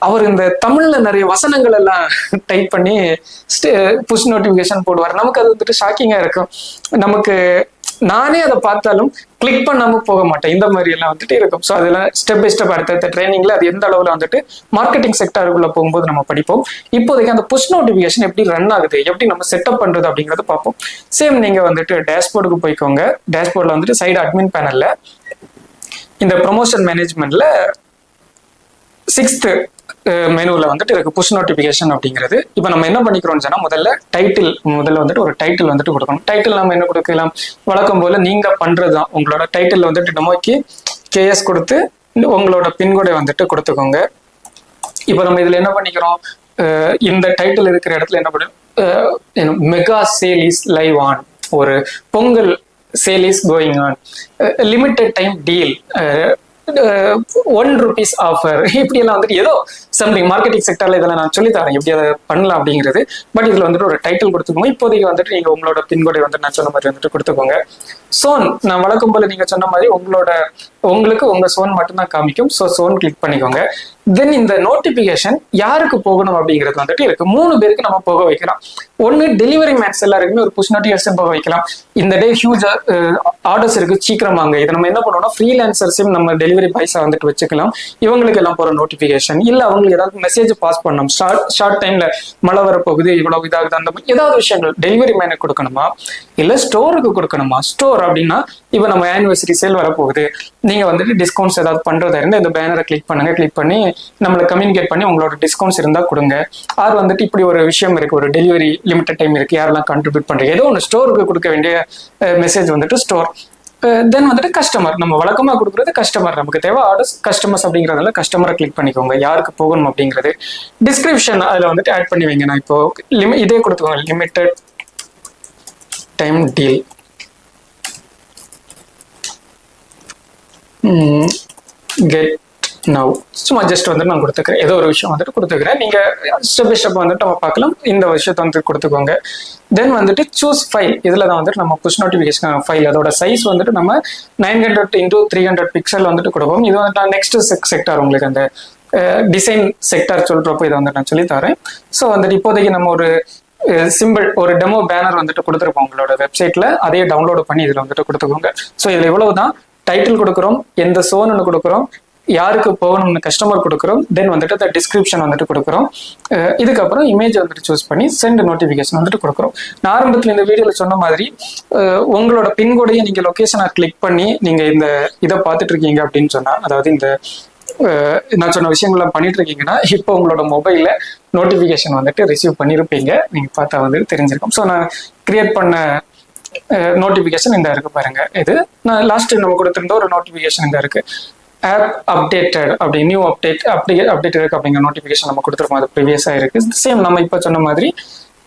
அவர் இந்த தமிழ்ல நிறைய வசனங்கள் எல்லாம் டைப் பண்ணி புஷ் நோட்டிபிகேஷன் போடுவார். நமக்கு அது வந்துட்டு ஷாக்கிங்கா இருக்கும். நமக்கு நானே அதை பார்த்தாலும் கிளிக் பண்ணாம போக மாட்டேன். இந்த மாதிரி எல்லாம் வந்துட்டு இருக்கும். ஸோ அதெல்லாம் ஸ்டெப் பை ஸ்டெப் அடுத்த ட்ரைனிங்ல அது எந்த அளவுல வந்துட்டு மார்க்கெட்டிங் செக்டருக்குள்ள போகும்போது நம்ம படிப்போம். இப்போதைக்கு அந்த புஷ் நோட்டிபிகேஷன் எப்படி ரன் ஆகுது, எப்படி நம்ம செட்டப் பண்றது அப்படிங்கறத பார்ப்போம். சேம் நீங்க வந்துட்டு டேஷ்போர்டுக்கு போய்க்கோங்க. டேஷ்போர்ட்ல வந்துட்டு சைடு அட்மின் பேனல்ல இந்த ப்ரொமோஷன் மேனேஜ்மெண்ட்ல 6th மெனுவில் வந்துட்டு இருக்கு புஷ் நோட்டிபிகேஷன் அப்படிங்கிறது. இப்போ நம்ம என்ன பண்ணிக்கிறோம்னு சொன்னா, முதல்ல வந்துட்டு ஒரு டைட்டில் வந்துட்டு கொடுக்கணும். டைட்டில் நம்ம என்ன கொடுக்கலாம், வழக்கம் போல நீங்க பண்றதுதான். உங்களோட டைட்டில் வந்துட்டு டெமோக்கு KS கொடுத்து உங்களோட பின்கோடை வந்துட்டு கொடுத்துக்கோங்க. இப்போ நம்ம இதுல என்ன பண்ணிக்கிறோம், இந்த டைட்டில் இருக்கிற இடத்துல என்ன பண்ணும், mega sale is live on, ஒரு Pongal sale is going on, limited time deal, 1 rupees offer, இப்படி எல்லாம் வந்துட்டு ஏதோ சம்திங் மார்க்கெட்டிங் செக்டர்ல இதெல்லாம் நான் சொல்லி தரேன் எப்படி அதை பண்ணலாம் அப்படிங்கிறது. பட் இதுல வந்துட்டு ஒரு டைட்டில் கொடுத்துக்கோங்க. இப்போதைக்கு வந்துட்டு நீங்க உங்களோட பின்கோடை வந்துட்டு நான் சொன்ன மாதிரி வந்துட்டு கொடுத்துக்கோங்க. சோன் நான் வழக்கம் போல நீங்க சொன்ன மாதிரி உங்களுக்கு உங்க சோன் மட்டும்தான் காமிக்கும். ஸோ சோன் கிளிக் பண்ணிக்கோங்க. தென் இந்த நோட்டிபிகேஷன் யாருக்கு போகணும் அப்படிங்கிறது வந்துட்டு இருக்கு. 3 பேருக்கு நம்ம போக வைக்கலாம். ஒன்னு டெலிவரி மேன்ஸ் எல்லாருக்குமே ஒரு புஷ் நோட்டிபிகேஷன் போக வைக்கலாம். இந்த டே ஹியூஜ் ஆர்டர்ஸ் இருக்கு, சீக்கிரம் வாங்க. இதை நம்ம என்ன பண்ணுவோம்னா, ஃப்ரீலான்சர்ஸையும் நம்ம டெலிவரி பாய்ஸா வந்துட்டு வச்சுக்கலாம். இவங்களுக்கு எல்லாம் போற நோட்டிபிகேஷன், இல்ல அவங்களுக்கு ஏதாவது மெசேஜ் பாஸ் பண்ணணும், ஷார்ட் டைம்ல மழை வரப்போகுது, இவ்வளவு இதாகுது, அந்த மாதிரி ஏதாவது விஷயங்கள் டெலிவரி மேனுக்கு கொடுக்கணுமா, இல்ல ஸ்டோருக்கு கொடுக்கணுமா. ஸ்டோர் அப்படின்னா இப்போ நம்ம ஆனிவர்சரி சேல் வரப்போகுது, நீங்க வந்துட்டு டிஸ்கவுண்ட்ஸ் ஏதாவது பண்றதா இருந்தா இந்த பேனரை கிளிக் பண்ணுங்க, கிளிக் பண்ணி நம்மளை கம்யூனிகேட் பண்ணி உங்களோட டிஸ்கவுண்ட்ஸ் இருந்தா கொடுங்க. ஆர் வந்துட்டு இப்படி ஒரு விஷயம் இருக்கு, ஒரு டெலிவரி லிமிடெட் டைம் இருக்கு, யாரெல்லாம் கான்ட்ரிபியூட் பண்றீங்க, ஏதோ ஒன்று ஸ்டோருக்கு கொடுக்க வேண்டிய மெசேஜ் வந்துட்டு ஸ்டோர். தென் வந்துட்டு கஸ்டமர், நம்ம வழக்கமா கொடுக்குறது கஸ்டமர், நமக்கு தேவை ஆர்டர்ஸ் கஸ்டமர்ஸ் அப்படிங்கிறதுல கஸ்டமரை கிளிக் பண்ணிக்கோங்க, யாருக்கு போகணும் அப்படிங்கிறது. டிஸ்கிரிப்ஷன் அதுல வந்துட்டு ஆட் பண்ணி வைங்க. நான் இப்போ இதே கொடுத்துக்கோங்க, limited time deal, get now, சும்மா ஜஸ்ட் வந்துட்டு நான் கொடுத்துக்கிறேன், ஏதோ ஒரு விஷயம் வந்துட்டு கொடுத்துக்கிறேன். நீங்க ஸ்டெப் பை ஸ்டெப் வந்துட்டு நம்ம பார்க்கலாம். இந்த விஷயத்தை வந்துட்டு கொடுத்துக்கோங்க. தென் வந்துட்டு சூஸ் ஃபைல், இதுல தான் வந்துட்டு நம்ம புஷ் நோட்டிபிகேஷன் ஃபைல், அதோட சைஸ் வந்துட்டு நம்ம 900x300 பிக்சல் வந்துட்டு கொடுப்போம். இது வந்துட்டு நெக்ஸ்ட் செக்டார், உங்களுக்கு அந்த டிசைன் செக்டார் சொல்றப்போ இதை வந்துட்டு நான் சொல்லி தரேன். ஸோ வந்துட்டு இப்போதைக்கு நம்ம ஒரு சிம்பிள் ஒரு டெமோ பேனர் வந்துட்டு கொடுத்துருப்போம் உங்களோட வெப்சைட்ல, அதையே டவுன்லோட் பண்ணி இதுல வந்துட்டு கொடுத்துக்கோங்க. ஸோ இதுல இவ்வளவுதான். டைட்டில் கொடுக்குறோம், எந்த சோன்னு கொடுக்குறோம், யாருக்கு போகணும்னு கஸ்டமர் கொடுக்குறோம், தென் வந்துட்டு டிஸ்கிரிப்ஷன் வந்துட்டு கொடுக்குறோம். இதுக்கப்புறம் இமேஜ் வந்துட்டு சூஸ் பண்ணி சென்ட் நோட்டிஃபிகேஷன் வந்துட்டு கொடுக்குறோம். நான் ஆரம்பத்தில் இந்த வீடியோவில் சொன்ன மாதிரி உங்களோட பின்கோடையை நீங்கள் லொக்கேஷனை கிளிக் பண்ணி நீங்கள் இதை பார்த்துட்டு இருக்கீங்க அப்படின்னு சொன்னால், அதாவது இந்த நான் சொன்ன விஷயங்கள்லாம் பண்ணிட்டு இருக்கீங்கன்னா இப்போ உங்களோட மொபைல்ல நோட்டிஃபிகேஷன் வந்துட்டு ரிசீவ் பண்ணியிருப்பீங்க. நீங்க பார்த்தா வந்து தெரிஞ்சிருக்கும். ஸோ நான் கிரியேட் பண்ண நோட்டிஃபிகேஷன் இந்த இருக்கு பாருங்க. இது நான் லாஸ்ட் நம்ம கொடுத்திருந்த ஒரு நோட்டிஃபிகேஷன் இந்த இருக்கு. ஆப் அப்டேட்டட் அப்படி நியூ அப்டேட் இருக்கு அப்படிங்கிற நோட்டிஃபிகேஷன் நம்ம கொடுத்துருப்போம். அது ப்ரீவியஸாக இருக்கு. சேம் நம்ம இப்போ சொன்ன மாதிரி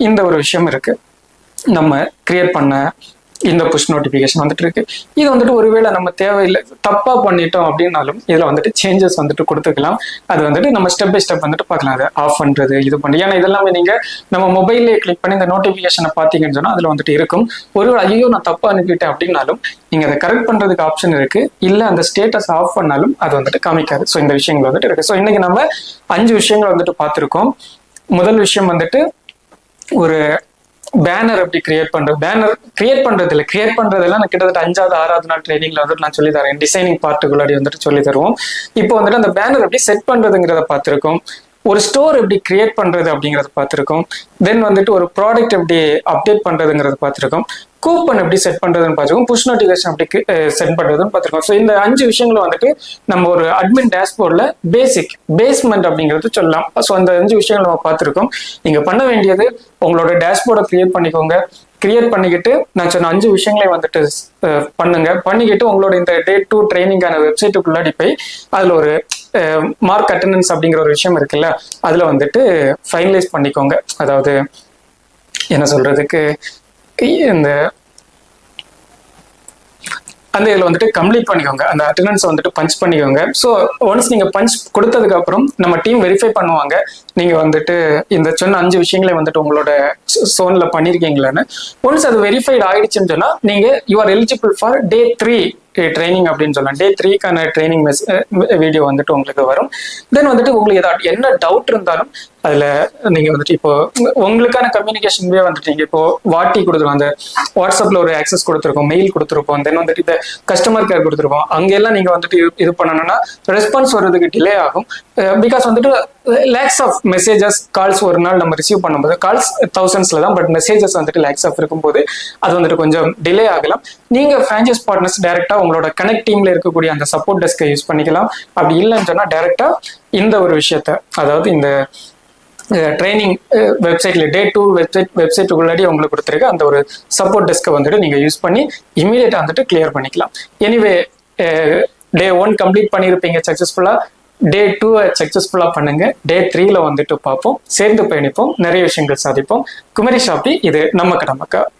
இந்த ஒரு விஷயம் இருக்கு. நம்ம கிரியேட் பண்ண இந்த புஷ் நோட்டிஃபிகேஷன் வந்துட்டு இருக்கு. இது வந்துட்டு ஒருவேளை நம்ம தேவையில்லை தப்பா பண்ணிட்டோம் அப்படின்னாலும் இதுல வந்துட்டு சேஞ்சஸ் வந்துட்டு கொடுத்துக்கலாம். அது வந்துட்டு நம்ம ஸ்டெப் பை ஸ்டெப் வந்துட்டு பார்க்கலாம். அதை ஆஃப் பண்றது இது பண்ணி, ஏன்னா இதெல்லாமே நீங்க நம்ம மொபைல்லே கிளிக் பண்ணி இந்த நோட்டிஃபிகேஷனை பார்த்தீங்கன்னு சொன்னா அதுல வந்துட்டு இருக்கும். ஒருவேளை ஐயோ நான் தப்பா அனுப்பிட்டேன் அப்படின்னாலும் நீங்க அதை கரெக்ட் பண்றதுக்கு ஆப்ஷன் இருக்கு. இல்ல அந்த ஸ்டேட்டஸ் ஆஃப் பண்ணாலும் அது வந்துட்டு காமிக்காது. ஸோ இந்த விஷயங்கள் வந்துட்டு இருக்கு. ஸோ இன்னைக்கு நம்ம 5 விஷயங்கள் வந்துட்டு பார்த்துருக்கோம். முதல் விஷயம் வந்துட்டு ஒரு பேனர் எப்படி கிரியேட் பண்றது. பேனர் கிரியேட் பண்றது இல்லை, கிரியேட் பண்றதெல்லாம் நான் கிட்டத்தட்ட 5வது 6வது நாள் ட்ரைனிங்ல வந்துட்டு நான் சொல்லி தரேன். டிசைனிங் பார்ட்டுக்குள்ளாடி வந்துட்டு சொல்லி தருவோம். இப்போ வந்துட்டு அந்த பேனர் எப்படி செட் பண்றதுங்கிறத பார்த்துருக்கோம். ஒரு ஸ்டோர் எப்படி கிரியேட் பண்றது அப்படிங்கறத பார்த்துருக்கோம். தென் வந்துட்டு ஒரு ப்ராடக்ட் எப்படி அப்டேட் பண்றதுங்கிறத பார்த்துருக்கோம். கூப்பன் எப்படி செட் பண்றதுன்னு பார்த்துருக்கோம். புஷ் நோட்டிஃபிகேஷன் எப்படி செட் பண்றதுன்னு பார்த்துருக்கோம். ஸோ இந்த 5 விஷயங்களும் வந்துட்டு நம்ம ஒரு அட்மின் டேஷ்போர்ட்ல பேஸ்மெண்ட் அப்படிங்கிறது சொல்லலாம். ஸோ அந்த 5 விஷயங்கள் நம்ம பார்த்துருக்கோம். நீங்க பண்ண வேண்டியது உங்களோட டேஷ்போர்டை கிரியேட் பண்ணிக்கோங்க. கிரியேட் பண்ணிக்கிட்டு நான் சொன்ன 5 விஷயங்களை வந்துட்டு பண்ணுங்க. பண்ணிக்கிட்டு உங்களோட இந்த Day 2 ட்ரைனிங்கான வெப்சைட்டுக்குள்ளாடி போய் அதுல ஒரு மார்க் அட்டெண்டன்ஸ் அப்படிங்கிற ஒரு விஷயம் இருக்குல்ல, அதுல வந்துட்டு ஃபைனலைஸ் பண்ணிக்கோங்க. அதாவது என்ன சொல்றதுக்கு, இந்த அந்த இதில் வந்துட்டு கம்ப்ளீட் பண்ணிக்கோங்க. அந்த அட்டெண்டன்ஸ் வந்துட்டு பஞ்ச் பண்ணிக்கோங்க. ஸோ ஒன்ஸ் நீங்க பஞ்ச் கொடுத்ததுக்கு அப்புறம் நம்ம டீம் வெரிஃபை பண்ணுவாங்க. நீங்க வந்துட்டு இந்த சொன்ன 5 விஷயங்களை வந்துட்டு உங்களோட சோன்ல பண்ணிருக்கீங்களான்னு. ஒன்ஸ் அது வெரிஃபைட் ஆயிடுச்சுன்னு சொன்னா நீங்க you are eligible for Day 3 training அப்படின்னு சொல்லலாம். Day 3க்கான ட்ரைனிங் வீடியோ வந்துட்டு உங்களுக்கு வரும். தென் வந்துட்டு உங்களுக்கு ஏதாவது என்ன டவுட் இருந்தாலும் அதுல நீங்க வந்துட்டு இப்போ உங்களுக்கான கம்யூனிகேஷன்வே வந்துட்டு நீங்க இப்போ வாட்டி கொடுத்துருவோம். அந்த வாட்ஸ்அப்ல ஒரு ஆக்சஸ் கொடுத்துருக்கோம், மெயில் கொடுத்துருப்போம், தென் வந்துட்டு இந்த கஸ்டமர் கேர் கொடுத்துருப்போம். அங்கெல்லாம் நீங்க வந்துட்டு இது பண்ணணும்னா ரெஸ்பான்ஸ் வர்றதுக்கு டிலே ஆகும். பிகாஸ் வந்துட்டு லேக்ஸ் ஆஃப் மெசேஜஸ் கால்ஸ் ஒரு நாள் நம்ம ரிசீவ் பண்ணும்போது, கால்ஸ் தௌசண்ட்ஸ்ல தான், பட் மெசேஜஸ் வந்துட்டு லேக்ஸ் ஆஃப் இருக்கும்போது அது வந்துட்டு கொஞ்சம் டிலே ஆகலாம். நீங்க ஃப்ரான்ச்சைஸ் பார்ட்னர்ஸ் டைரக்டா உங்களோட கனெக்ட் டீம்ல இருக்கக்கூடிய அந்த சப்போர்ட் டெஸ்க்கை யூஸ் பண்ணிக்கலாம். அப்படி இல்லைன்னு சொன்னா டைரக்டா இந்த ஒரு விஷயத்த, அதாவது இந்த ட்ரைனிங் வெப்சைட்ல Day 2 வெப்சைட்டுக்குள்ளாடி உங்களுக்கு கொடுத்துருக்க அந்த ஒரு சப்போர்ட் டெஸ்க்கை வந்துட்டு நீங்க யூஸ் பண்ணி இமீடியட்டா வந்துட்டு கிளியர் பண்ணிக்கலாம். எனிவே Day 1 கம்ப்ளீட் பண்ணியிருப்பீங்க சக்சஸ்ஃபுல்லா. Day 2 சக்சஸ்ஃபுல்லா பண்ணுங்க. Day 3ல வந்துட்டு பார்ப்போம், சேர்ந்து பயணிப்போம், நிறைய விஷயங்கள் சாதிப்போம். குமரி ஷாப்பி, இது நம்ம கடமக்கா.